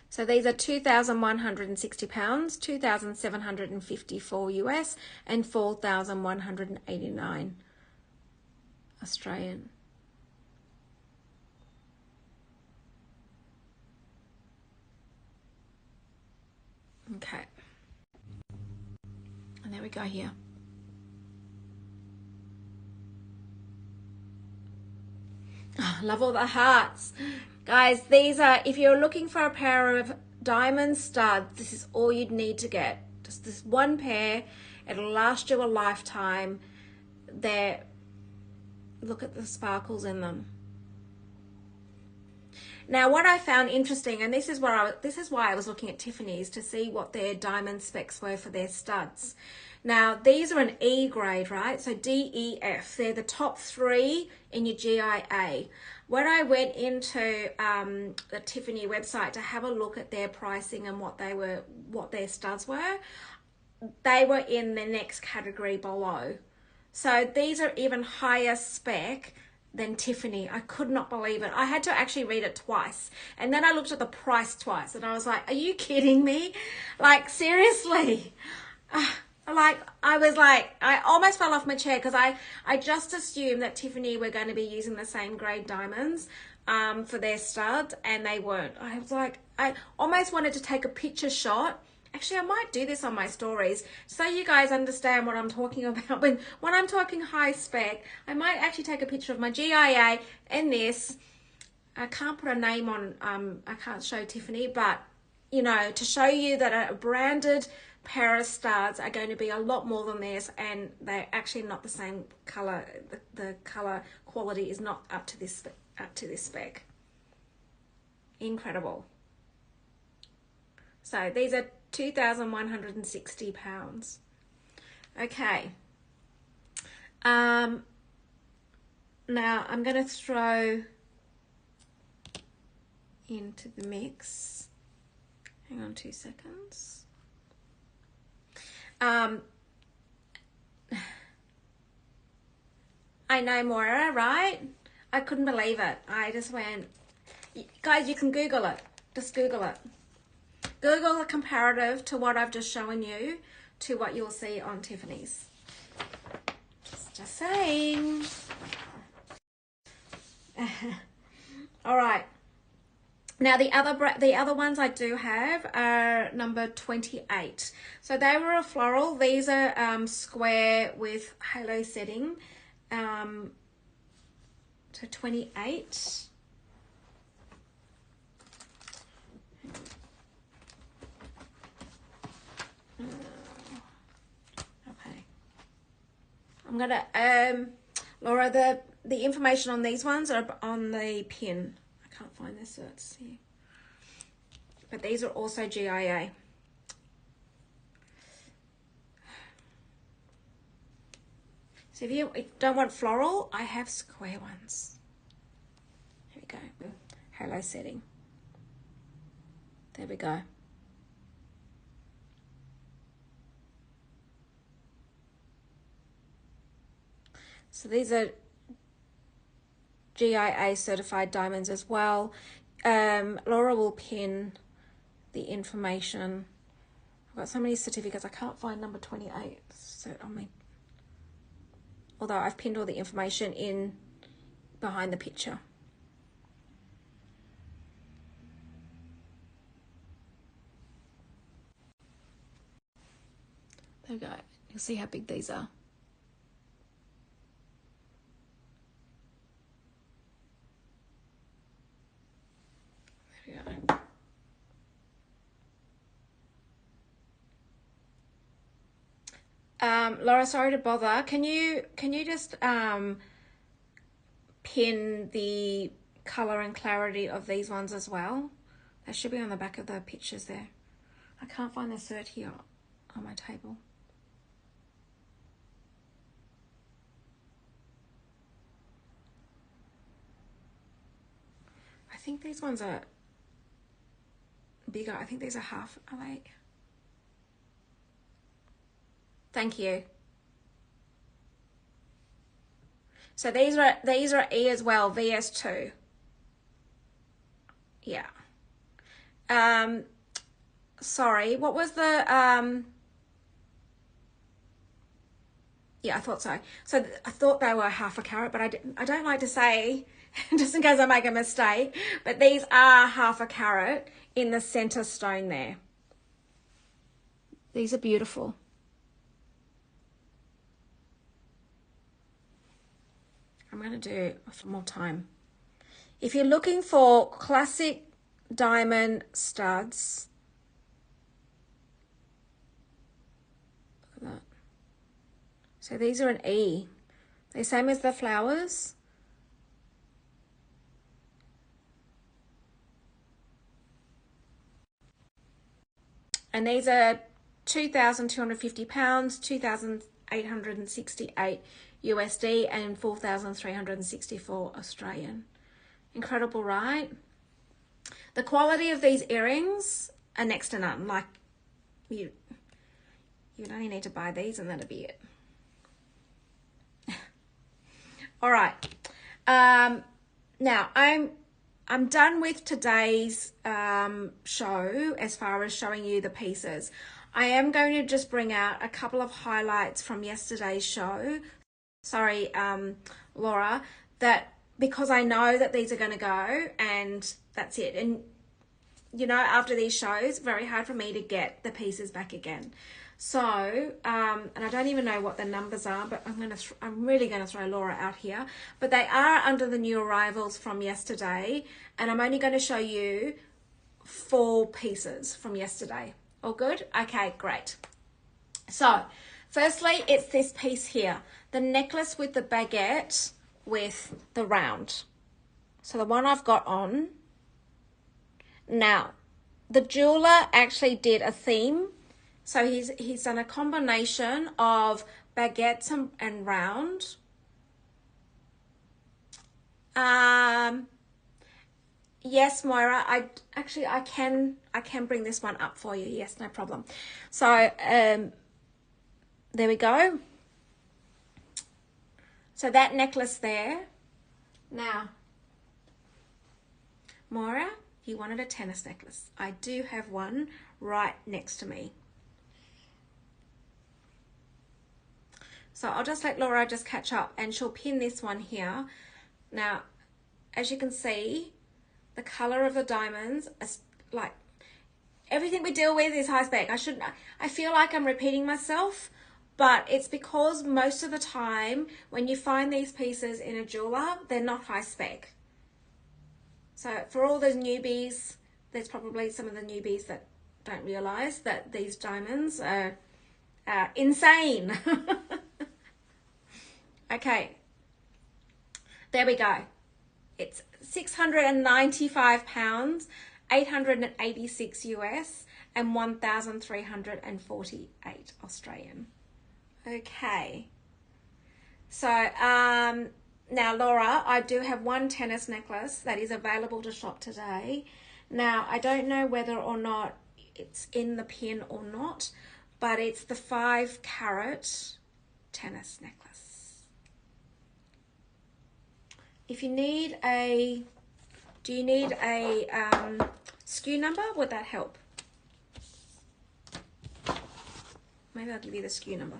So these are £2,160, 2,754 US, and 4,189 Australian. Okay. And there we go here. Oh, love all the hearts. Guys, these are, if you're looking for a pair of diamond studs, this is all you'd need to get. Just this one pair. It'll last you a lifetime. Look at the sparkles in them. Now, what I found interesting, and this is why I was looking at Tiffany's to see what their diamond specs were for their studs. Now, these are an E grade, right? So D, E, F, they're the top three in your GIA. When I went into the Tiffany website to have a look at their pricing and what their studs were, they were in the next category below. So these are even higher spec than Tiffany. I could not believe it. I had to actually read it twice. And then I looked at the price twice and I was like, are you kidding me? Like, seriously? I almost fell off my chair because I just assumed that Tiffany were going to be using the same grade diamonds for their studs, and they weren't. I was like, I almost wanted to take a picture shot. Actually, I might do this on my stories so you guys understand what I'm talking about. When I'm talking high spec, I might actually take a picture of my GIA and this. I can't put a name on, I can't show Tiffany, but, you know, to show you that a branded pair of studs are going to be a lot more than this, and they're actually not the same color. The color quality is not up to this spec. Incredible. So these are £2,160. Okay. Now I'm going to throw into the mix. Hang on 2 seconds. I know, Moira, right? I couldn't believe it. I just went, guys, you can Google it. Just Google it. Google the comparative to what I've just shown you to what you'll see on Tiffany's. Just saying. All right. Now the other ones I do have are number 28. So they were a floral. These are square with halo setting. So 28. Okay. I'm gonna Laura, the information on these ones are on the pin. I can't find the certs here. But these are also GIA. So if you don't want floral, I have square ones. Here we go. Halo setting. There we go. So these are GIA certified diamonds as well. Laura will pin the information. I've got so many certificates, I can't find number 28. So on me. Although I've pinned all the information in behind the picture. There we go. You'll see how big these are. There we go. Laura, sorry to bother. Can you just pin the color and clarity of these ones as well? They should be on the back of the pictures there. I can't find the cert here on my table. I think these ones are bigger. I think these are half. Oh wait. Thank you. So these are E as well, VS2. Yeah. Sorry, what was the yeah, I thought so. So I thought they were half a carat, but I don't like to say just in case I make a mistake, but these are half a carat in the center stone there. These are beautiful. I'm going to do one more time. If you're looking for classic diamond studs, look at that. So these are an E. They're same as the flowers. And these are £2,250, 2,868 USD, and 4,364 Australian. Incredible, right? The quality of these earrings are next to none. Like, you'd only need to buy these and that'd be it. All right. Now I'm done with today's show as far as showing you the pieces. I am going to just bring out a couple of highlights from yesterday's show. Sorry, Laura, that because I know that these are going to go and that's it. And, you know, after these shows, very hard for me to get the pieces back again. So, and I don't even know what the numbers are, but I'm really going to throw Laura out here. But they are under the new arrivals from yesterday, and I'm only going to show you 4 pieces from yesterday. All good? Okay, great. So, firstly, it's this piece here, the necklace with the baguette with the round. So the one I've got on. Now, the jeweler actually did a theme. So he's done a combination of baguettes and round. Yes, Moira, I can bring this one up for you. Yes, no problem. So there we go. So that necklace there. Now, Moira, you wanted a tennis necklace. I do have one right next to me. So I'll just let Laura just catch up and she'll pin this one here. Now, as you can see, the color of the diamonds is like everything we deal with is high spec. I feel like I'm repeating myself, but it's because most of the time when you find these pieces in a jeweler, they're not high spec. So for all those newbies, there's probably some of the newbies that don't realize that these diamonds are insane. Okay, there we go. It's £695, 886 US, and 1,348 Australian. Okay. So, now Laura, I do have one tennis necklace that is available to shop today. Now, I don't know whether or not it's in the pin or not, but it's the 5-carat tennis necklace. If you need do you need a SKU number? Would that help? Maybe I'll give you the SKU number.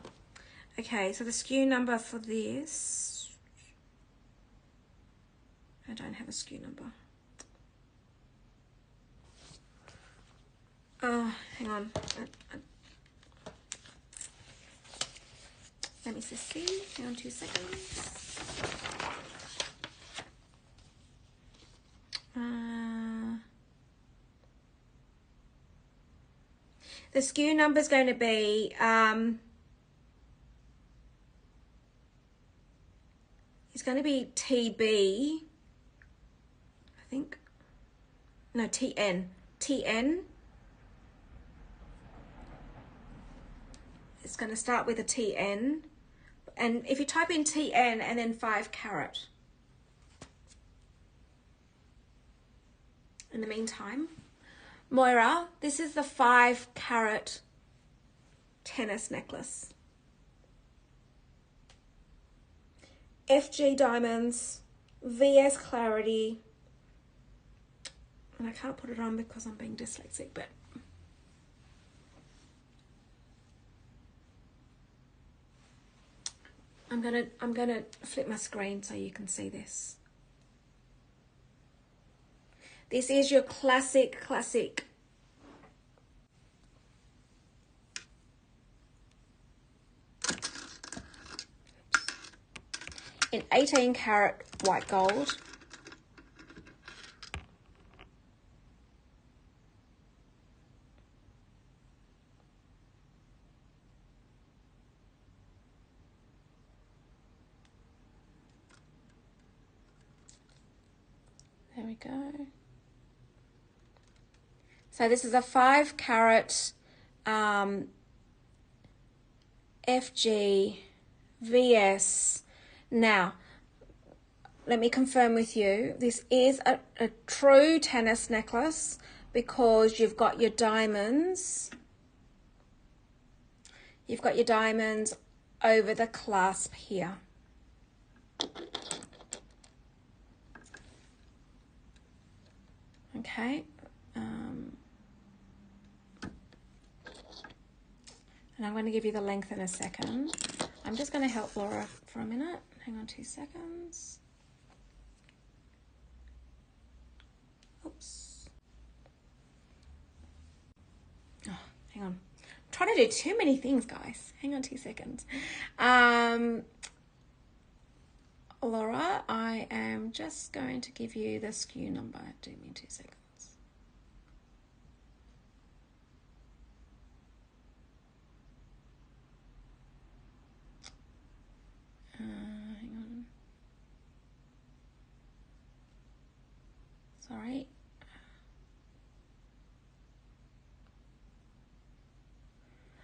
Okay, so the SKU number for this, I don't have a SKU number. Oh, hang on. Let me just see. Hang on 2 seconds. The SKU number is going to be it's going to be TB, I think. No, TN. It's going to start with a TN, and if you type in TN and then 5-carat. In the meantime, Moira, this is the 5-carat tennis necklace. FG diamonds, VS clarity, and I can't put it on because I'm being dyslexic, but I'm gonna flip my screen so you can see this. This is your classic in 18-carat white gold. There we go. So this is a 5-carat FG, VS. Now, let me confirm with you, this is a true tennis necklace because you've got your diamonds. You've got your diamonds over the clasp here. Okay. And I'm going to give you the length in a second. I'm just going to help Laura for a minute. Hang on 2 seconds. Oops. Oh, hang on. I'm trying to do too many things, guys. Hang on 2 seconds. Laura, I am just going to give you the SKU number. Do me 2 seconds. Hang on. Sorry.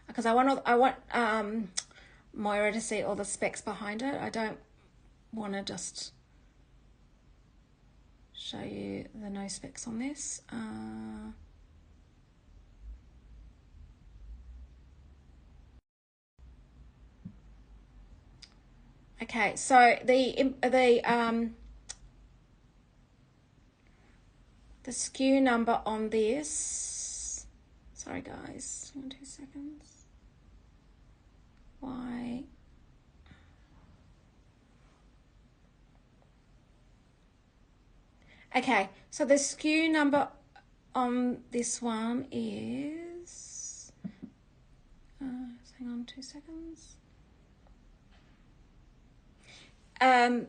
Because I want Moira to see all the specs behind it. I don't want to just show you the no specs on this. Okay, so the SKU number on this. Sorry, guys. Hang on 2 seconds. Why? Okay, so the SKU number on this one is, hang on 2 seconds. Are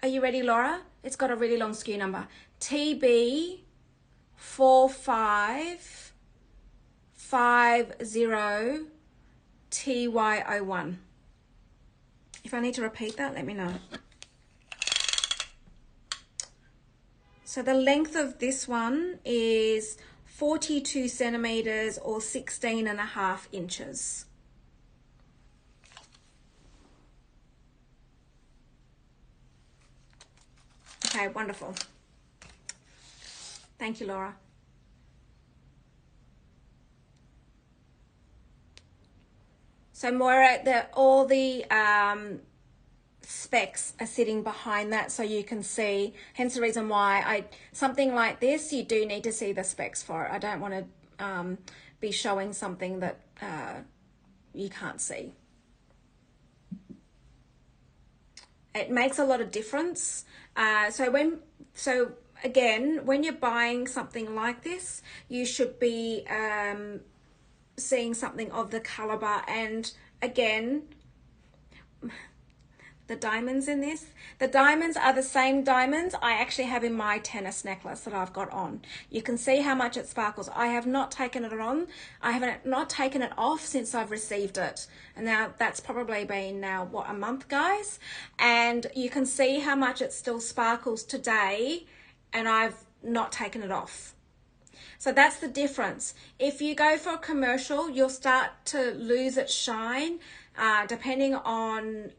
you ready, Laura? It's got a really long SKU number. TB4550 TY01. If I need to repeat that, let me know. So the length of this one is 42 centimeters or 16.5 inches. Okay, wonderful. Thank you, Laura. So Moira, all the specs are sitting behind that, so you can see. Hence the reason why something like this, you do need to see the specs for it. I don't want to be showing something that you can't see. It makes a lot of difference. So again, when you're buying something like this, you should be seeing something of the caliber. And again, the diamonds in this, the diamonds are the same diamonds I actually have in my tennis necklace that I've got on. You can see how much it sparkles. I have not taken it on. I haven't not taken it off since I've received it. And now that's probably been now, what, a month, guys? And you can see how much it still sparkles today, and I've not taken it off. So that's the difference. If you go for a commercial, you'll start to lose its shine, depending on,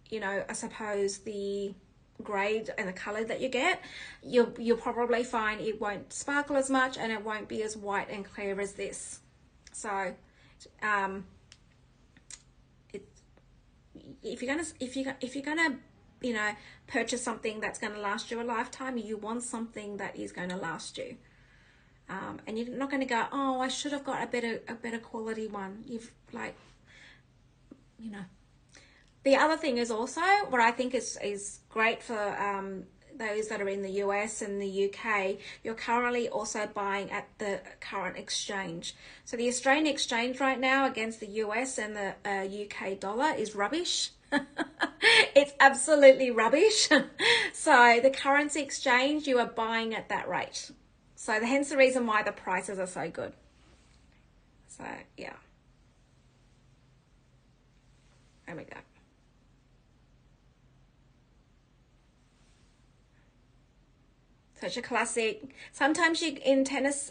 you know, I suppose the grade and the color that you get. You'll probably find it won't sparkle as much, and it won't be as white and clear as this. So, if you're gonna you know, purchase something that's going to last you a lifetime, you want something that is going to last you. And you're not going to go, oh, I should have got a better quality one. You've like, you know. The other thing is also what I think is great for those that are in the US and the UK, you're currently also buying at the current exchange. So the Australian exchange right now against the US and the UK dollar is rubbish. It's absolutely rubbish. So the currency exchange, you are buying at that rate. So hence the reason why the prices are so good. So yeah. There we go. Such a classic. Sometimes you in tennis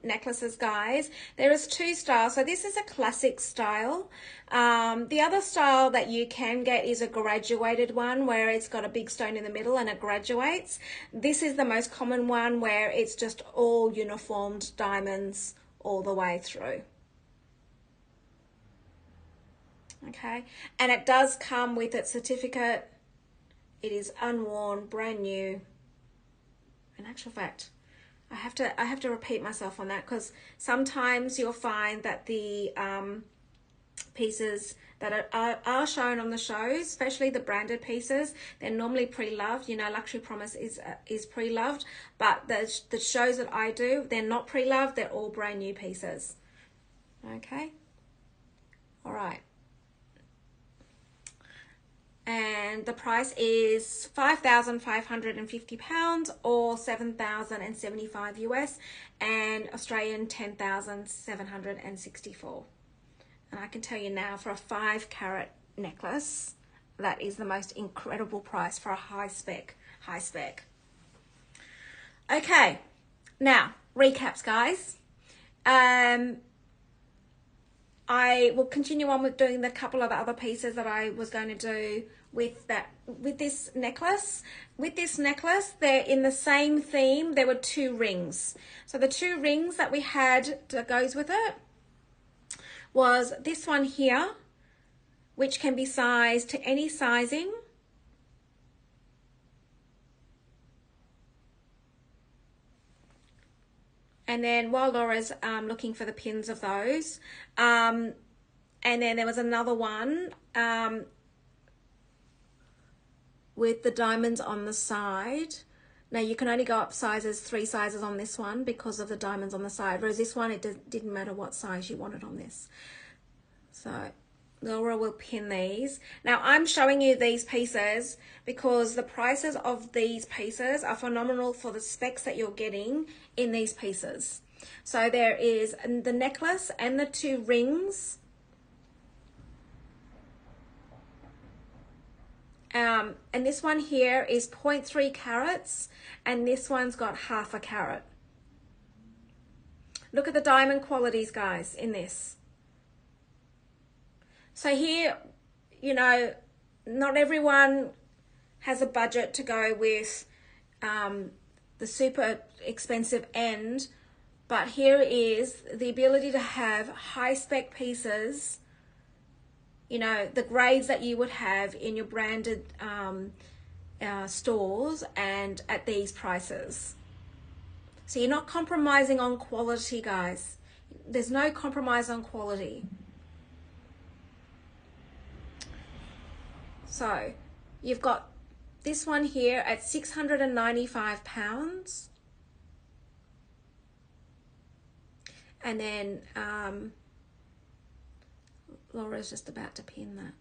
necklaces, guys, there is two styles. So this is a classic style. The other style that you can get is a graduated one where it's got a big stone in the middle and it graduates. This is the most common one where it's just all uniformed diamonds all the way through. Okay, and it does come with its certificate. It is unworn, brand new. In actual fact, I have to repeat myself on that, because sometimes you'll find that the pieces that are shown on the shows, especially the branded pieces, they're normally pre-loved. You know, Luxury Promise is pre-loved, but the shows that I do, they're not pre-loved. They're all brand new pieces. Okay, all right. And the price is £5,550 or 7,075 US, and Australian 10,764. And I can tell you now, for a 5-carat necklace, that is the most incredible price for a high spec. Okay, now recaps, guys. I will continue on with doing the couple of other pieces that I was going to do with this necklace. With this necklace, they're in the same theme. There were 2 rings. So the 2 rings that we had that goes with it was this one here, which can be sized to any sizing. And then while Laura's looking for the pins of those, and then there was another one with the diamonds on the side. Now you can only go up 3 sizes on this one because of the diamonds on the side, whereas this one, it didn't matter what size you wanted on this. So Laura will pin these. Now I'm showing you these pieces because the prices of these pieces are phenomenal for the specs that you're getting in these pieces. So there is the necklace and the 2 rings. And this one here is 0.3 carats, and this one's got ½ a carat. Look at the diamond qualities, guys, in this. So here, you know, not everyone has a budget to go with the super expensive end, but here is the ability to have high spec pieces, you know, the grades that you would have in your branded stores, and at these prices. So you're not compromising on quality, guys. There's no compromise on quality. So you've got this one here at £695. And then Laura's just about to pin that.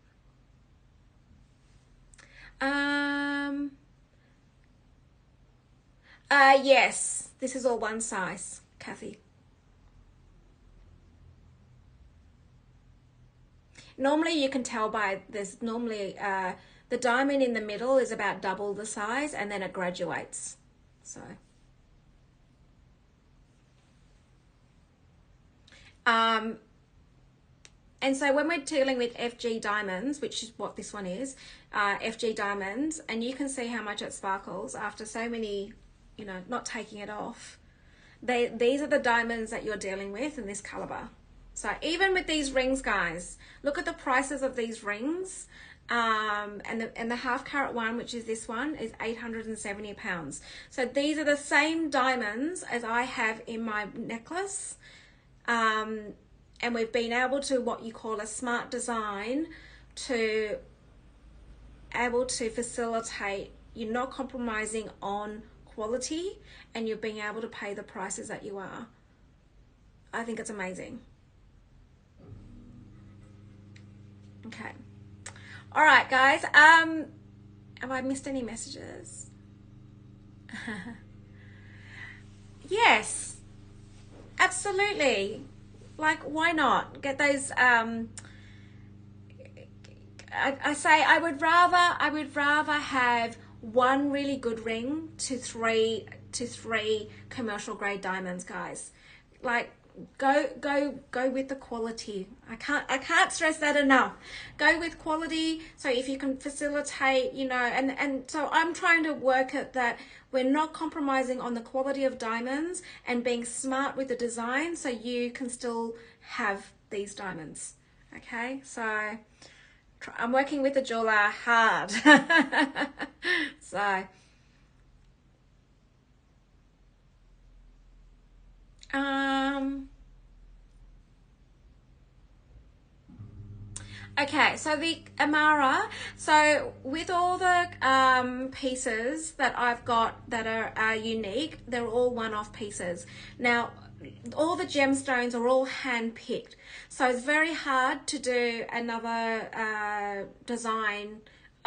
Yes, this is all one size, Kathy. Normally you can tell by this, normally the diamond in the middle is about double the size, and then it graduates. So and so when we're dealing with FG diamonds, which is what this one is, FG diamonds, and you can see how much it sparkles after so many, you know, not taking it off. These are the diamonds that you're dealing with in this caliber. So even with these rings, guys, look at the prices of these rings. And the ½ carat one, which is this one, is £870. So these are the same diamonds as I have in my necklace. And we've been able to, what you call a smart design, to able to facilitate, you're not compromising on quality, and you're being able to pay the prices that you are. I think it's amazing. Okay. All right, guys. Have I missed any messages? Yes, absolutely. Like, why not get those? I say I would rather have one really good ring to three commercial grade diamonds, guys. Like, go with the quality. I can't stress that enough. Go with quality. So if you can facilitate, you know, and so I'm trying to work at that we're not compromising on the quality of diamonds and being smart with the design so you can still have these diamonds. Okay, so I'm working with the jeweler hard. So okay, so the Amara, so with all the pieces that I've got that are unique, they're all one-off pieces. Now, all the gemstones are all hand-picked, so it's very hard to do another design.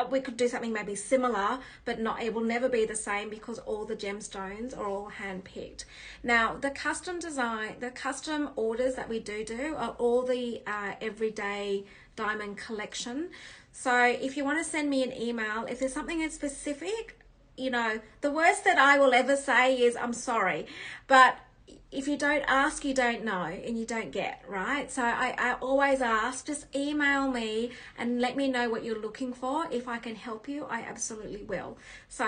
We could do something maybe similar, but it will never be the same because all the gemstones are all hand-picked. Now, the custom design, the custom orders that we do are all the everyday diamond collection. So if you want to send me an email, if there's something in specific, you know, the worst that I will ever say is I'm sorry, but if you don't ask, you don't know, and you don't get, right? So I always ask, just email me and let me know what you're looking for. If I can help you, I absolutely will. So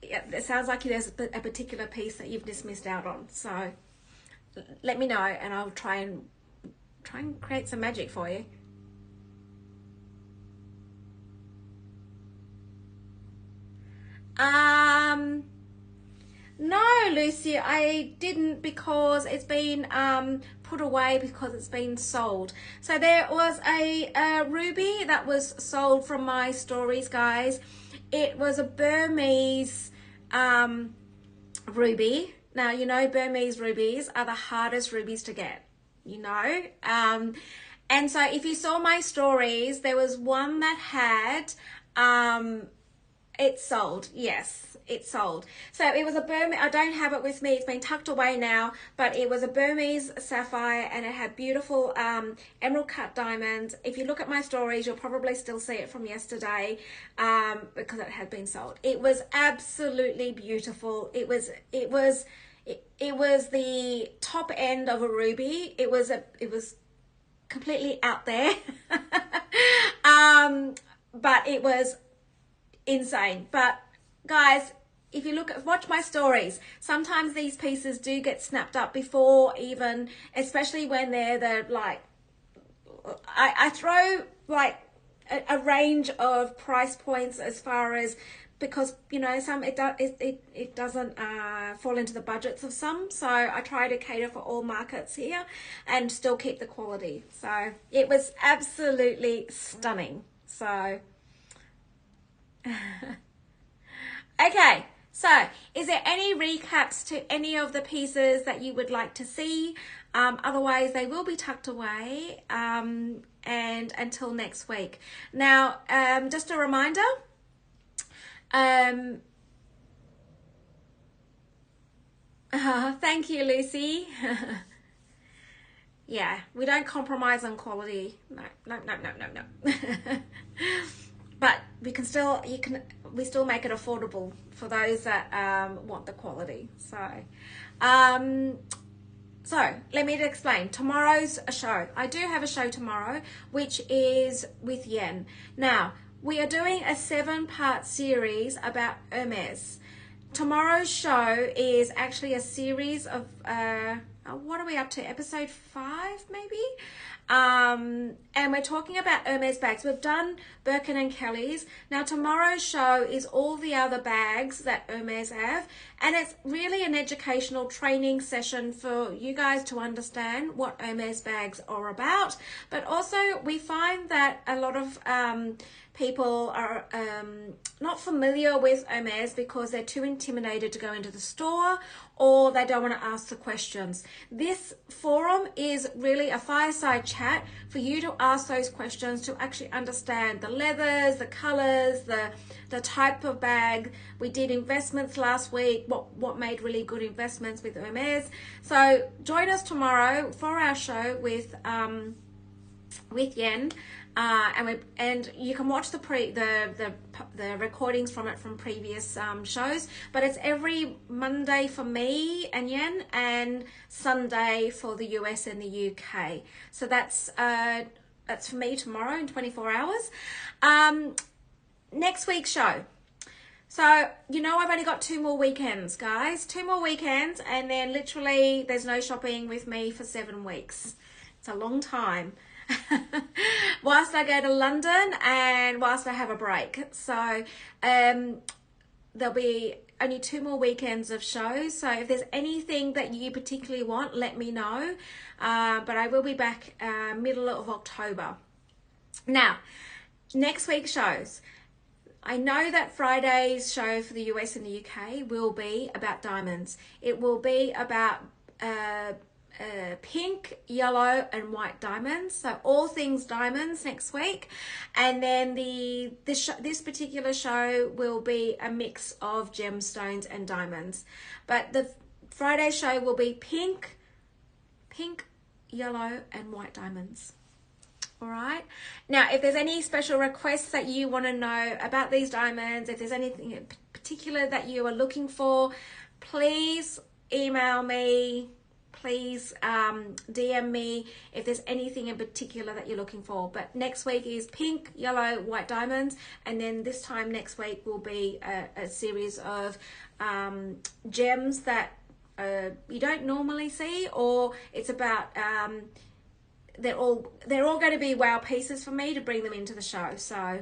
it sounds like there's a particular piece that you've just missed out on. So let me know and I'll try and create some magic for you. No, Lucy, I didn't, because it's been put away because it's been sold. So there was a ruby that was sold from my stories, guys. It was a Burmese ruby. Now, you know, Burmese rubies are the hardest rubies to get, you know. And so if you saw my stories, there was one that had it sold. Yes, it sold. So it was a Burmese, I don't have it with me, it's been tucked away now, but it was a Burmese sapphire and it had beautiful emerald cut diamonds. If you look at my stories, you'll probably still see it from yesterday because it had been sold. It was absolutely beautiful. It was the top end of a ruby. It was completely out there. But it was insane. But guys, if you watch my stories, sometimes these pieces do get snapped up before even, especially when they're like, I throw like a range of price points as far as, because you know it doesn't fall into the budgets of some, so I try to cater for all markets here and still keep the quality. So it was absolutely stunning. So okay, so is there any recaps to any of the pieces that you would like to see? Otherwise they will be tucked away and until next week. Now just a reminder, thank you, Lucy. Yeah, we don't compromise on quality. No. But we still make it affordable for those that want the quality. So let me explain. Tomorrow's a show. I do have a show tomorrow, which is with Yen. Now, we are doing a 7-part series about Hermes. Tomorrow's show is actually a series of, what are we up to? Episode 5, maybe? And we're talking about Hermes bags. We've done Birkin and Kelly's. Now tomorrow's show is all the other bags that Hermes have, and it's really an educational training session for you guys to understand what Hermes bags are about. But also we find that a lot of people are not familiar with Hermes because they're too intimidated to go into the store, or they don't want to ask the questions. This forum is really a fireside chat for you to ask those questions, to actually understand the leathers, the colors, the type of bag. We did investments last week, what made really good investments with Hermes. So join us tomorrow for our show with Yen. and you can watch the recordings from it from previous shows. But it's every Monday for me and Yen, and Sunday for the US and the UK. So that's for me tomorrow in 24 hours. Next week's show. So, I've only got 2 more weekends, guys. 2 more weekends, and then literally there's no shopping with me for 7 weeks. It's a long time. Whilst I go to London and whilst I have a break. So, there'll be only 2 more weekends of shows. So if there's anything that you particularly want, let me know. But I will be back middle of October. Now, next week's shows. I know that Friday's show for the US and the UK will be about diamonds. It will be about pink, yellow, and white diamonds. So all things diamonds next week. And then this particular show will be a mix of gemstones and diamonds. But the Friday show will be pink, yellow, and white diamonds. All right. Now, if there's any special requests that you want to know about these diamonds, if there's anything in particular that you are looking for, please email me, please DM me if there's anything in particular that you're looking for. But next week is pink, yellow, white diamonds. And then this time next week will be a series of gems that you don't normally see, or it's about... they're all going to be wow pieces for me to bring them into the show. So,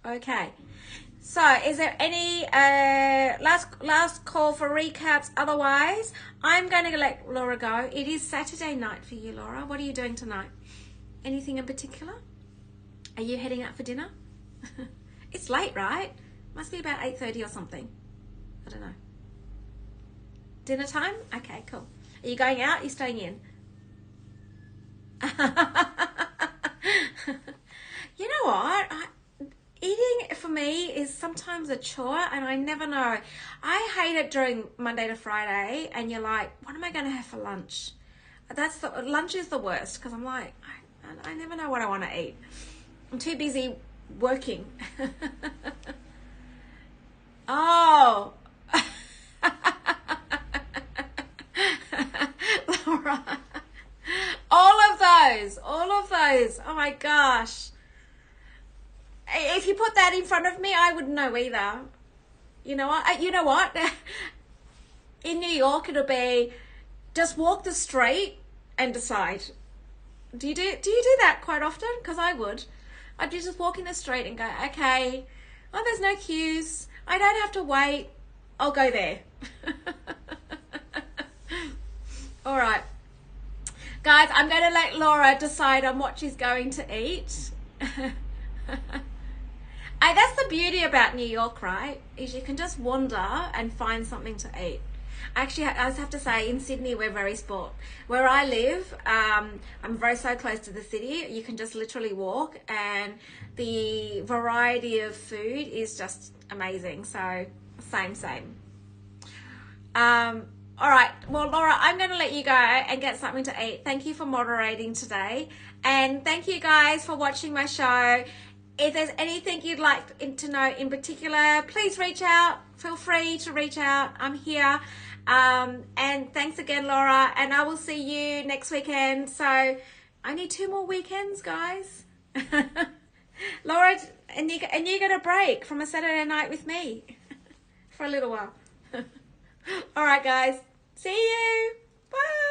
okay. So, is there any last call for recaps? Otherwise, I'm going to let Laura go. It is Saturday night for you, Laura. What are you doing tonight? Anything in particular? Are you heading out for dinner? It's late, right? Must be about 8:30 or something. I don't know. Dinner time? Okay, cool. Are you going out? Are you staying in? You know what? Eating for me is sometimes a chore, and I never know. I hate it during Monday to Friday, and you're like, what am I going to have for lunch? Lunch is the worst, because I'm like, I never know what I want to eat. I'm too busy working. Oh. Laura. All of those. Oh my gosh. If you put that in front of me, I wouldn't know either. You know what? In New York, it'll be just walk the street and decide. Do you do that quite often? Because I would. I'd be just walking the street and go, okay, oh, there's no queues. I don't have to wait. I'll go there. All right. Guys, I'm going to let Laura decide on what she's going to eat. That's the beauty about New York, right? Is you can just wander and find something to eat. Actually, I have to say, in Sydney, we're very sport. Where I live, I'm so close to the city. You can just literally walk, and the variety of food is just amazing. So, same. All right. Well, Laura, I'm going to let you go and get something to eat. Thank you for moderating today. And thank you guys for watching my show. If there's anything you'd like to know in particular, please reach out. Feel free to reach out. I'm here. And thanks again, Laura. And I will see you next weekend. So I need 2 more weekends, guys. Laura, and you're going to break from a Saturday night with me for a little while. All right, guys. See you. Bye.